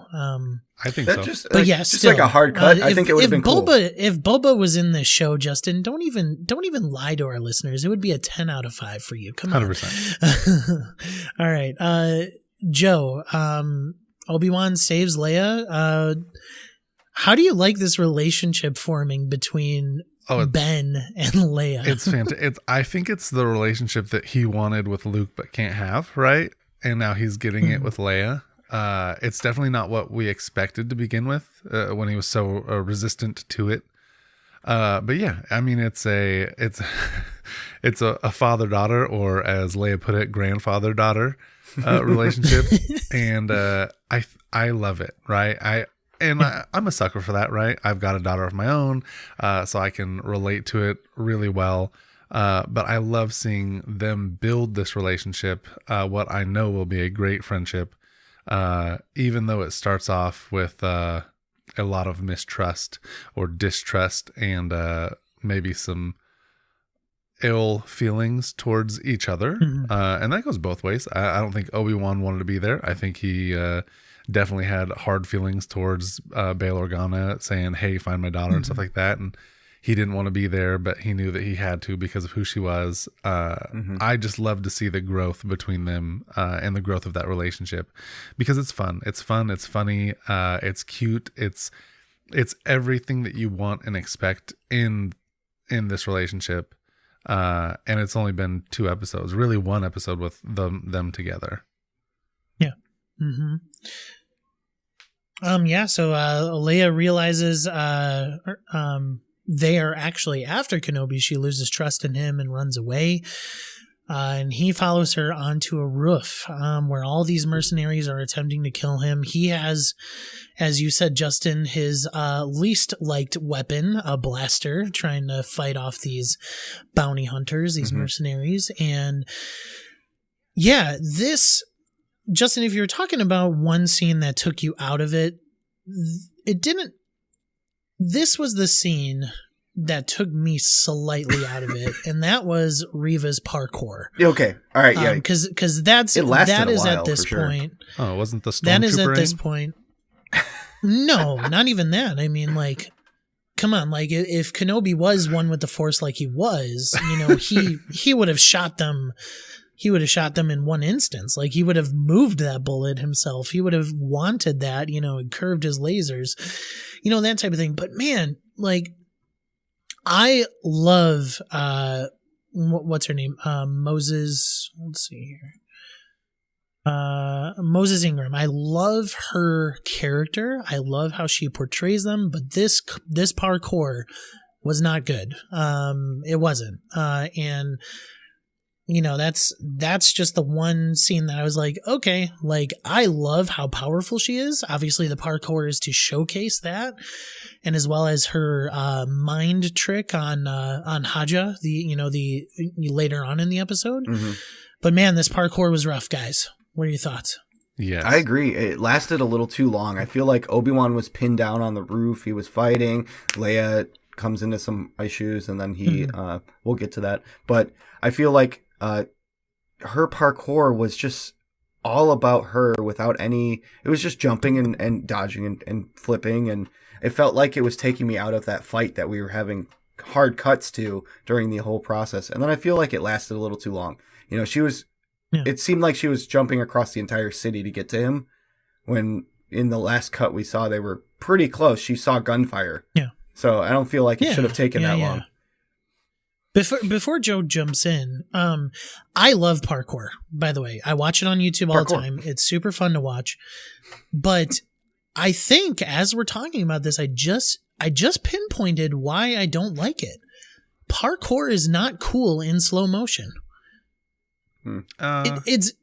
I think so. But just like a hard cut. I think it would have been cool. If Boba was in this show, Justin, don't even lie to our listeners. It would be a 10 out of 5 for you. Come on. 100%. All right. Joe, Obi-Wan saves Leia. How do you like this relationship forming between Ben and Leia? It's fantastic. I think it's the relationship that he wanted with Luke but can't have, right? And now he's getting it with Leia. It's definitely not what we expected to begin with when he was so resistant to it. But yeah, I mean, it's a father-daughter, or as Leia put it, grandfather-daughter relationship. And I love it, right? I'm a sucker for that, right? I've got a daughter of my own, so I can relate to it really well. But I love seeing them build this relationship, what I know will be a great friendship, even though it starts off with a lot of mistrust or distrust and maybe some ill feelings towards each other. Mm-hmm. And that goes both ways. I don't think Obi-Wan wanted to be there. I think he definitely had hard feelings towards Bail Organa saying, hey, find my daughter, and stuff like that. And he didn't want to be there, but he knew that he had to because of who she was. I just love to see the growth between them and the growth of that relationship, because it's fun. It's fun. It's funny. It's cute. It's everything that you want and expect in this relationship. And it's only been 2 episodes, really 1 episode with them together. Yeah. Mm-hmm. So Leia realizes they are actually after Kenobi. She loses trust in him and runs away. And he follows her onto a roof where all these mercenaries are attempting to kill him. He has, as you said, Justin, his least liked weapon, a blaster, trying to fight off these bounty hunters, these mercenaries. And yeah, this, Justin, if you're talking about one scene that took you out of it, this was the scene that took me slightly out of it, and that was Reva's parkour. Okay, all right, yeah, because that is at this point. Oh, it wasn't the stormtrooper? That is at this point. No, not even that. I mean, like, come on, like if Kenobi was one with the Force, like he was, he would have shot them. He would have shot them in one instance. Like, he would have moved that bullet himself. He would have wanted that, and curved his lasers, that type of thing. But man, like, I love, what's her name? Moses, let's see here. Moses Ingram. I love her character. I love how she portrays them, but this parkour was not good. It wasn't. And that's just the one scene that I was like, okay, like, I love how powerful she is. Obviously the parkour is to showcase that. And as well as her, mind trick on Haja, the later on in the episode. Mm-hmm. But man, this parkour was rough, guys. What are your thoughts? Yes. I agree. It lasted a little too long. I feel like Obi-Wan was pinned down on the roof. He was fighting. Leia comes into some issues, and then he, we'll get to that. But I feel like, her parkour was just all about her without any, it was just jumping and dodging and flipping, and it felt like it was taking me out of that fight that we were having hard cuts to during the whole process. And then I feel like it lasted a little too long. It seemed like she was jumping across the entire city to get to him, when in the last cut we saw they were pretty close. She saw gunfire. Yeah. So I don't feel like it should have taken that long. Before Joe jumps in, I love parkour, by the way. I watch it on YouTube all the time. It's super fun to watch. But I think as we're talking about this, I just pinpointed why I don't like it. Parkour is not cool in slow motion. It's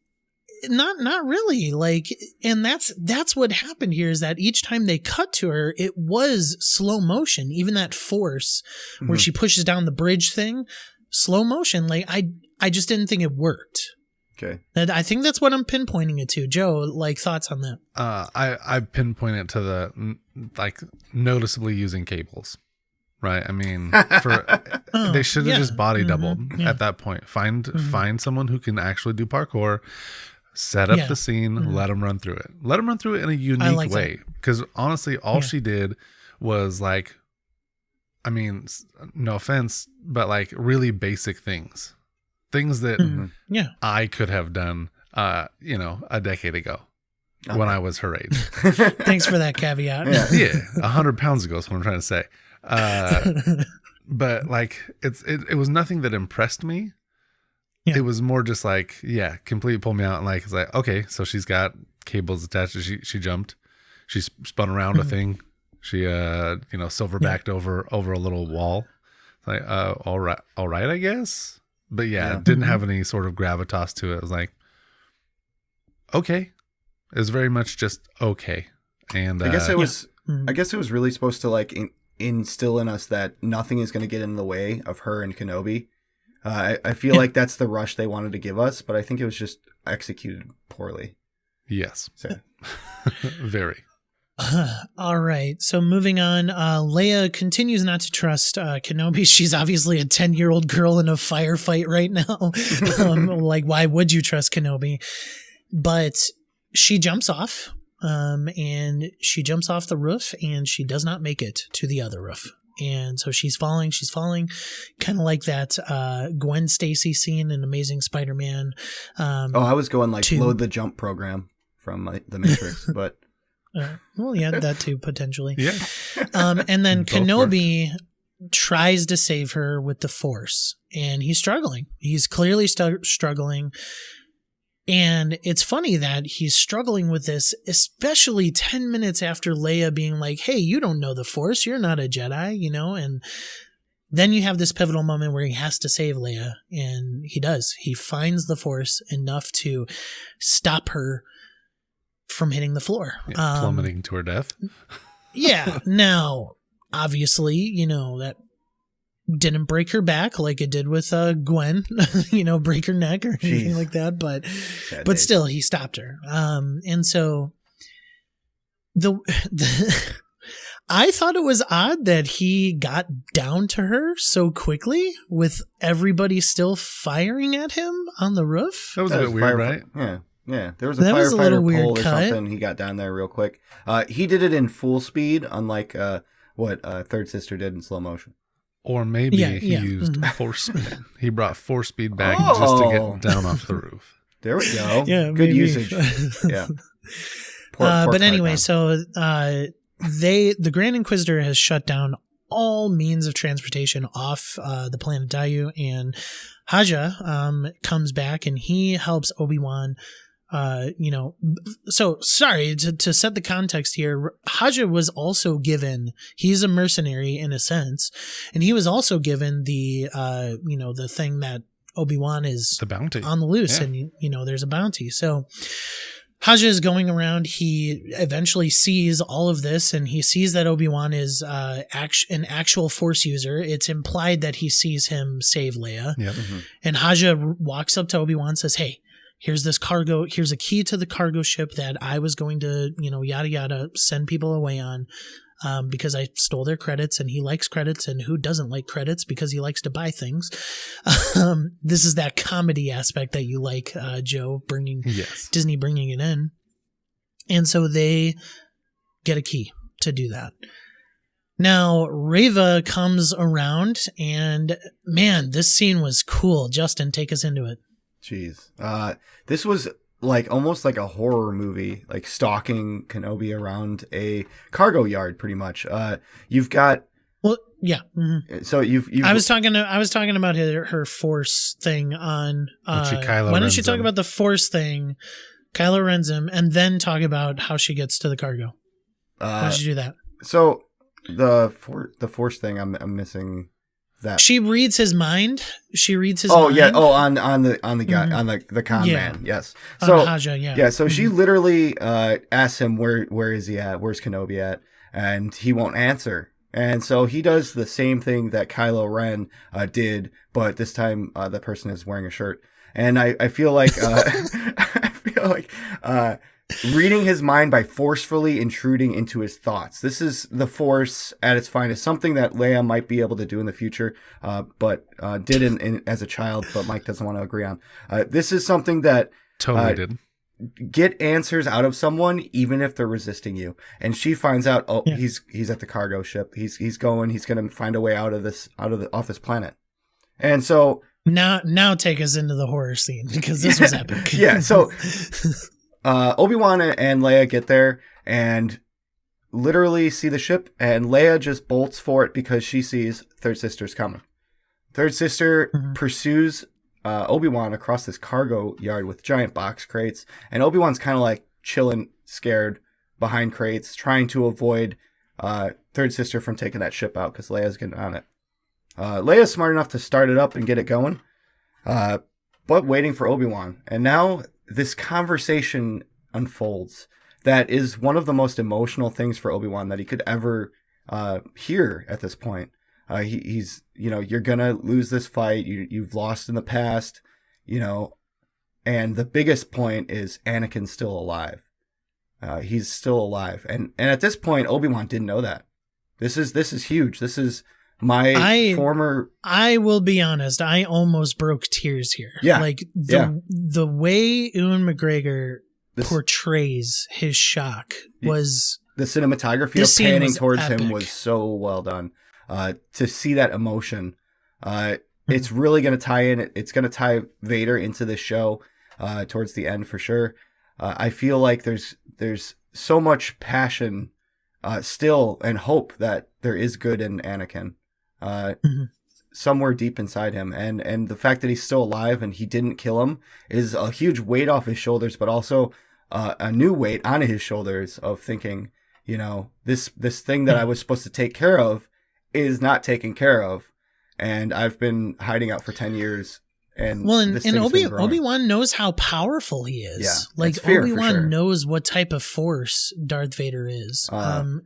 not really, like, and that's what happened here, is that each time they cut to her, it was slow motion. Even that force where she pushes down the bridge thing, slow motion. Like, I just didn't think it worked. Okay. And I think that's what I'm pinpointing it to. Joe, like, thoughts on that? I pinpoint it to the, like, noticeably using cables. Right. I mean, they should have just body doubled at that point. Find someone who can actually do parkour. Set up the scene, let them run through it. Let them run through it in a unique way. Because honestly, all she did was, like, I mean, no offense, but like really basic things. Things that I could have done, a decade ago when I was her age. Thanks for that caveat. Yeah, 100 pounds ago is what I'm trying to say. But like, it was nothing that impressed me. Yeah. It was more just like, completely pulled me out. And like, it's like, okay, so she's got cables attached. She jumped. She spun around a thing. She, silverbacked over a little wall. Like, all right, I guess. But it didn't have any sort of gravitas to it. It was like, okay. It was very much just okay. And I guess it was really supposed to, like, instill in us that nothing is going to get in the way of her and Kenobi. I feel like that's the rush they wanted to give us, but I think it was just executed poorly. Yes. So. Very. All right. So moving on, Leia continues not to trust Kenobi. She's obviously a 10-year-old girl in a firefight right now. Like, why would you trust Kenobi? But she jumps off, and she jumps off the roof, and she does not make it to the other roof. And so she's falling, kind of like that Gwen Stacy scene in Amazing Spider-Man. I was going like 2. load the jump program from The Matrix, but well, yeah, that too, potentially. Yeah. And then Both Kenobi tries to save her with the Force, and he's struggling. He's clearly struggling. And it's funny that he's struggling with this, especially 10 minutes after Leia being like, hey, you don't know the Force. You're not a Jedi, you know? And then you have this pivotal moment where he has to save Leia, and he does. He finds the Force enough to stop her from hitting the floor. Yeah, plummeting to her death. Yeah. Now, obviously, you know, that didn't break her back like it did with Gwen, you know, break her neck or anything like that. But still, he stopped her. And so I thought it was odd that he got down to her so quickly with everybody still firing at him on the rooth. That was a bit weird, right? Yeah. Yeah, there was a That was a firefighter little weird pole or cut. something. He got down there real quick. He did it in full speed, unlike what Third Sister did in slow motion. Or maybe he used force speed. He brought force speed back just to get down off the roof. There we go. Yeah, good maybe. usage. Yeah. But anyway, so the Grand Inquisitor has shut down all means of transportation off the planet Dayu, and Haja comes back and he helps Obi-Wan. So sorry to set the context here. Haja was also given, he's a mercenary in a sense, and he was also given the, the thing that Obi-Wan is the bounty on the loose, and there's a bounty. So Haja is going around. He eventually sees all of this, and he sees that Obi-Wan is an actual Force user. It's implied that he sees him save Leia. Yep. Mm-hmm. And Haja walks up to Obi-Wan and says, hey, here's this cargo. Here's a key to the cargo ship that I was going to, yada, yada, send people away on because I stole their credits, and he likes credits, and who doesn't like credits because he likes to buy things. This is that comedy aspect that you like, Joe, Disney bringing it in. And so they get a key to do that. Now, Reva comes around, and man, this scene was cool. Justin, take us into it. Jeez. This was almost like a horror movie, like stalking Kenobi around a cargo yard, pretty much. You've got. Well, yeah. Mm-hmm. So you've. I was talking about her Force thing on. Why don't you talk about the Force thing, Kylo Ren's him, and then talk about how she gets to the cargo? Why don't you do that? So the Force thing, I'm missing. That. She reads his mind. Oh yeah. Oh, on the guy, on the con man. Yes. So Haja, yeah. Yeah. So she literally asks him where is he at? Where's Kenobi at? And he won't answer. And so he does the same thing that Kylo Ren did, but this time the person is wearing a shirt. And I feel like reading his mind by forcefully intruding into his thoughts. This is the Force at its finest, something that Leia might be able to do in the future, but did as a child, but Mike doesn't want to agree on. This is something that totally did. Get answers out of someone, even if they're resisting you. And she finds out, he's at the cargo ship. He's going to find a way out of this, off this planet. And so now take us into the horror scene, because this was epic. Yeah. So, Obi-Wan and Leia get there and literally see the ship, and Leia just bolts for it because she sees Third Sister's coming. Third Sister pursues Obi-Wan across this cargo yard with giant box crates, and Obi-Wan's kind of like chilling, scared behind crates, trying to avoid Third Sister from taking that ship out because Leia's getting on it. Leia's smart enough to start it up and get it going, but waiting for Obi-Wan. And now this conversation unfolds that is one of the most emotional things for Obi-Wan that he could ever hear at this point. He's you're gonna lose this fight. You've lost in the past, and the biggest point is Anakin's still alive. He's still alive, and at this point, Obi-Wan didn't know that. This is huge. This is I will be honest, I almost broke tears here. Yeah. The way Ewan McGregor portrays his shock was the cinematography of panning towards him was so well done. to see that emotion. It's really going to tie in. It's going to tie Vader into this show towards the end for sure. I feel like there's so much passion still and hope that there is good in Anakin somewhere deep inside him. And the fact that he's still alive and he didn't kill him is a huge weight off his shoulders, but also a new weight on his shoulders of thinking, you know, this thing that I was supposed to take care of is not taken care of. And I've been hiding out for 10 years. And Obi-Wan knows how powerful he is. Yeah, like fear, Obi-Wan knows what type of force Darth Vader is.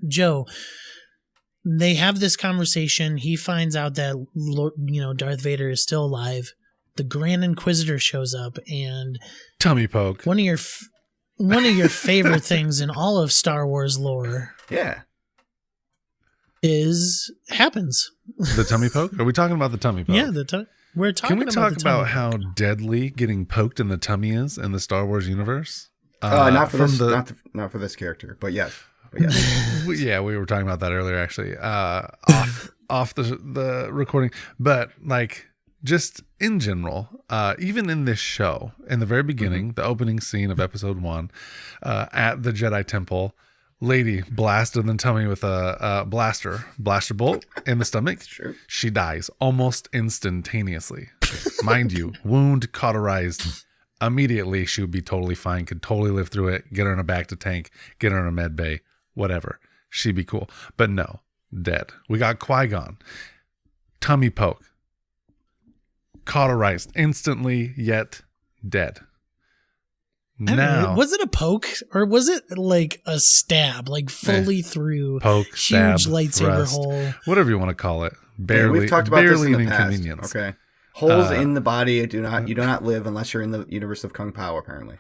Joe, they have this conversation. He finds out that Darth Vader is still alive. The Grand Inquisitor shows up and tummy poke. One of your favorite things in all of Star Wars lore. Yeah. Happens. The tummy poke? Are we talking about the tummy poke? Yeah, we're talking. Can we talk about how deadly getting poked in the tummy is in the Star Wars universe? Not for this character, but yes. Yeah, we were talking about that earlier, actually, off the recording. But like, just in general, even in this show, in the very beginning, the opening scene of episode 1, at the Jedi Temple. Lady blasted in the tummy with a blaster bolt in the stomach. Sure. She dies almost instantaneously. Mind you, wound cauterized immediately. She would be totally fine, could totally live through it, get her in a back to tank, get her in a med bay, whatever. She'd be cool. But no, dead. We got Qui-Gon. Tummy poke. Cauterized instantly, yet dead. Now, was it a poke or was it like a stab, like fully through poke, huge stab, lightsaber thrust, hole? Whatever you want to call it. Barely, we've talked about this in the past. Inconvenience. Okay, holes in the body you do not live unless you're in the universe of Kung Pao, apparently,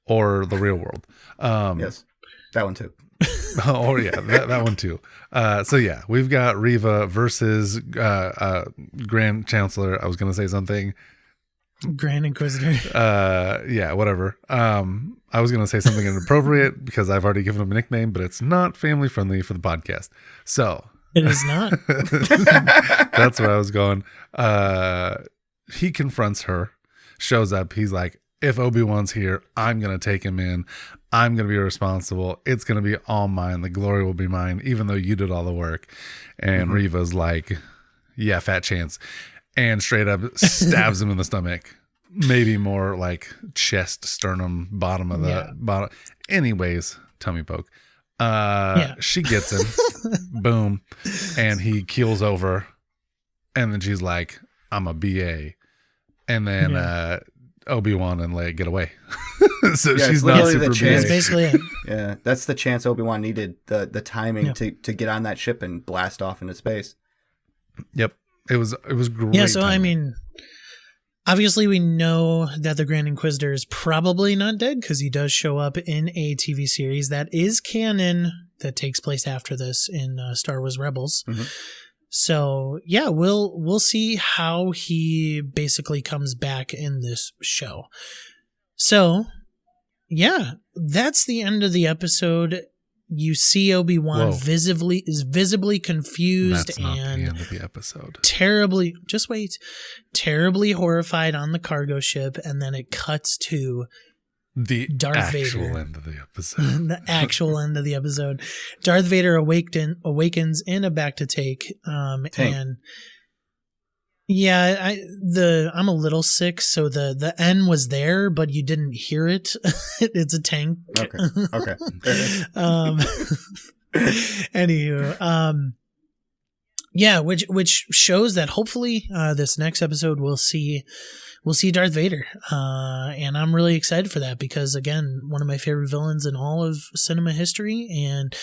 or the real world. Yes, that one too. Oh yeah, that one too. So yeah, we've got Reva versus Grand Chancellor. I was going to say something. Grand Inquisitor. Yeah, whatever. I was going to say something inappropriate because I've already given him a nickname, but it's not family friendly for the podcast. So it is not. That's where I was going. He confronts her, shows up. He's like, if Obi-Wan's here, I'm going to take him in. I'm going to be responsible. It's going to be all mine. The glory will be mine, even though you did all the work. And Reva's like, yeah, fat chance. And straight up stabs him in the stomach. Maybe more like chest, sternum, bottom of the bottom. Anyways, tummy poke. She gets him. Boom. And he keels over. And then she's like, I'm a BA. And then Obi-Wan and Leia get away. So she's not super BA. That's basically it. Yeah, that's the chance Obi-Wan needed, the timing to get on that ship and blast off into space. Yep. It was great. Yeah, so timing. I mean, obviously we know that the Grand Inquisitor is probably not dead because he does show up in a TV series that is canon that takes place after this in Star Wars Rebels. So yeah, we'll see how he basically comes back in this show. So yeah, that's the end of the episode. You see Obi-Wan visibly confused. That's not and the end of the episode. terribly horrified on the cargo ship, and then it cuts to the Darth actual Vader. end of the episode. The actual end of the episode. Darth Vader awakens in a back to take. And yeah, I'm a little sick, so the N was there, but you didn't hear it. It's a tank. Okay. Anywho, yeah, which shows that hopefully this next episode we'll see Darth Vader, and I'm really excited for that because again, one of my favorite villains in all of cinema history and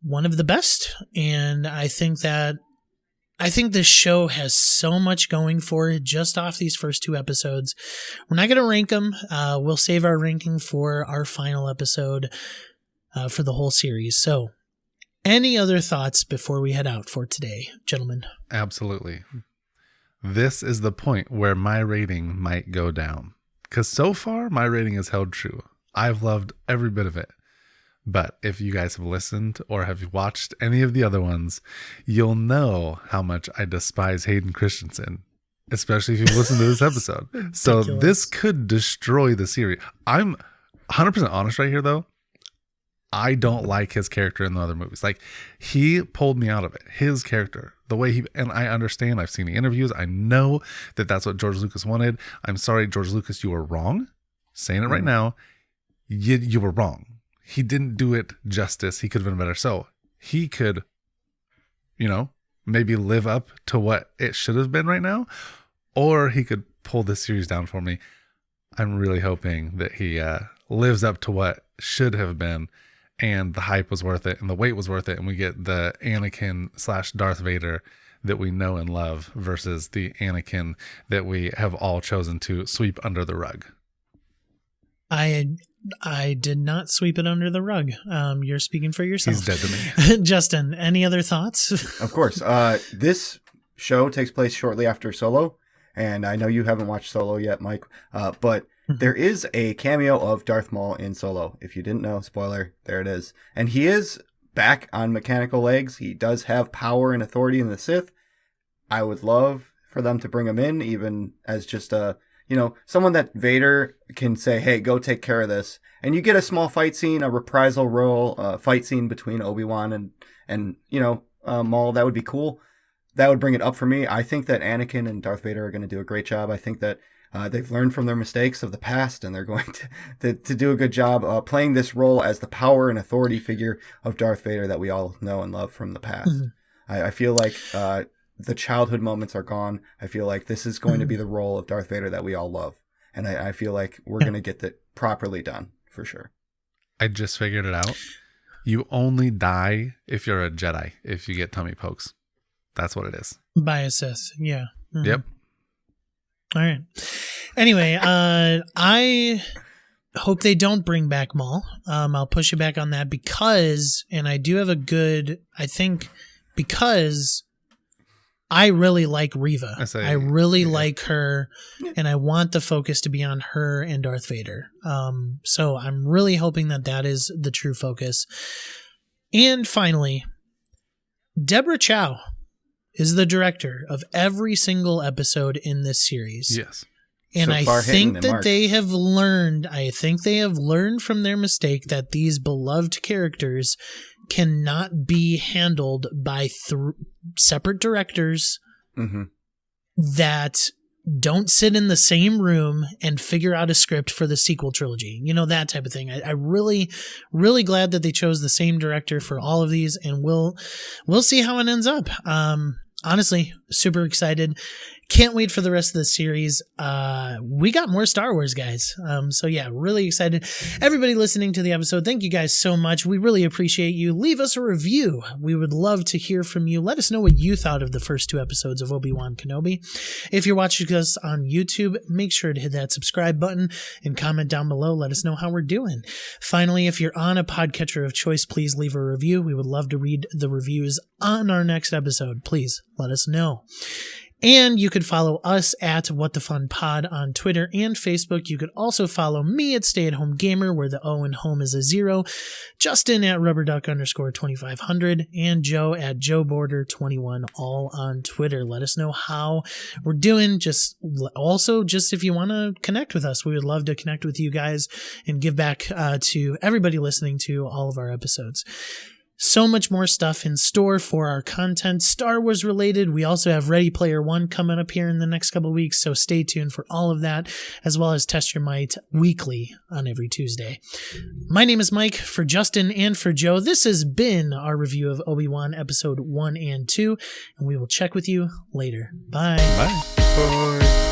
one of the best. And I think this show has so much going for it just off these first 2 episodes. We're not going to rank them. We'll save our ranking for our final episode for the whole series. So any other thoughts before we head out for today, gentlemen? Absolutely. This is the point where my rating might go down because so far my rating has held true. I've loved every bit of it. But if you guys have listened or have watched any of the other ones, you'll know how much I despise Hayden Christensen, especially if you've listened to this episode. So this could destroy the series. I'm 100% honest right here, though. I don't like his character in the other movies. Like, he pulled me out of it. His character, the way he, and I understand, I've seen the interviews. I know that that's what George Lucas wanted. I'm sorry, George Lucas, you were wrong. Saying it right now, you were wrong. He didn't do it justice. He could have been better. So he could, maybe live up to what it should have been right now, or he could pull this series down for me. I'm really hoping that he lives up to what should have been, and the hype was worth it, and the wait was worth it, and we get the Anakin / Darth Vader that we know and love versus the Anakin that we have all chosen to sweep under the rug. I did not sweep it under the rug. You're speaking for yourself. He's dead to me. Justin, any other thoughts? Of course. This show takes place shortly after Solo, and I know you haven't watched Solo yet, Mike, but there is a cameo of Darth Maul in Solo. If you didn't know, spoiler, there it is. And he is back on mechanical legs. He does have power and authority in the Sith. I would love for them to bring him in, even as just someone that Vader can say, hey, go take care of this. And you get a small fight scene, a reprisal role, fight scene between Obi-Wan and Maul. That would be cool. That would bring it up for me. I think that Anakin and Darth Vader are going to do a great job. I think that they've learned from their mistakes of the past, and they're going to do a good job playing this role as the power and authority figure of Darth Vader that we all know and love from the past. Mm-hmm. I feel like the childhood moments are gone. I feel like this is going to be the role of Darth Vader that we all love. And I feel like we're going to get that properly done for sure. I just figured it out. You only die if you're a Jedi, if you get tummy pokes. That's what it is. By a Sith, yeah. Mm-hmm. Yep. All right. Anyway, I hope they don't bring back Maul. I'll push you back on that because I really like Reva. I really like her, and I want the focus to be on her and Darth Vader. So I'm really hoping that is the true focus. And finally, Deborah Chow is the director of every single episode in this series. Yes. And I think that they have learned from their mistake that these beloved characters cannot be handled by separate directors that don't sit in the same room and figure out a script for the sequel trilogy. That type of thing. I really, really glad that they chose the same director for all of these, and we'll see how it ends up. Honestly, super excited. Can't wait for the rest of the series. We got more Star Wars, guys. So yeah, really excited. Everybody listening to the episode, thank you guys so much. We really appreciate you. Leave us a review. We would love to hear from you. Let us know what you thought of the first 2 episodes of Obi-Wan Kenobi. If you're watching us on YouTube, make sure to hit that subscribe button and comment down below. Let us know how we're doing. Finally, if you're on a podcatcher of choice, please leave a review. We would love to read the reviews on our next episode. Please let us know. And you could follow us at What the Fun Pod on Twitter and Facebook. You could also follow me at Stay at Home Gamer, where the O in home is a 0, Justin at rubberduck_2500, and Joe at JoeBorder21, all on Twitter. Let us know how we're doing. Just if you want to connect with us, we would love to connect with you guys and give back to everybody listening to all of our episodes. So much more stuff in store for our content, Star Wars related. We also have Ready Player One coming up here in the next couple of weeks, so stay tuned for all of that, as well as Test Your Might weekly on every Tuesday. My name is Mike. For Justin and for Joe, this has been our review of Obi-Wan Episode 1 and 2, and we will check with you later. Bye. Bye. Bye.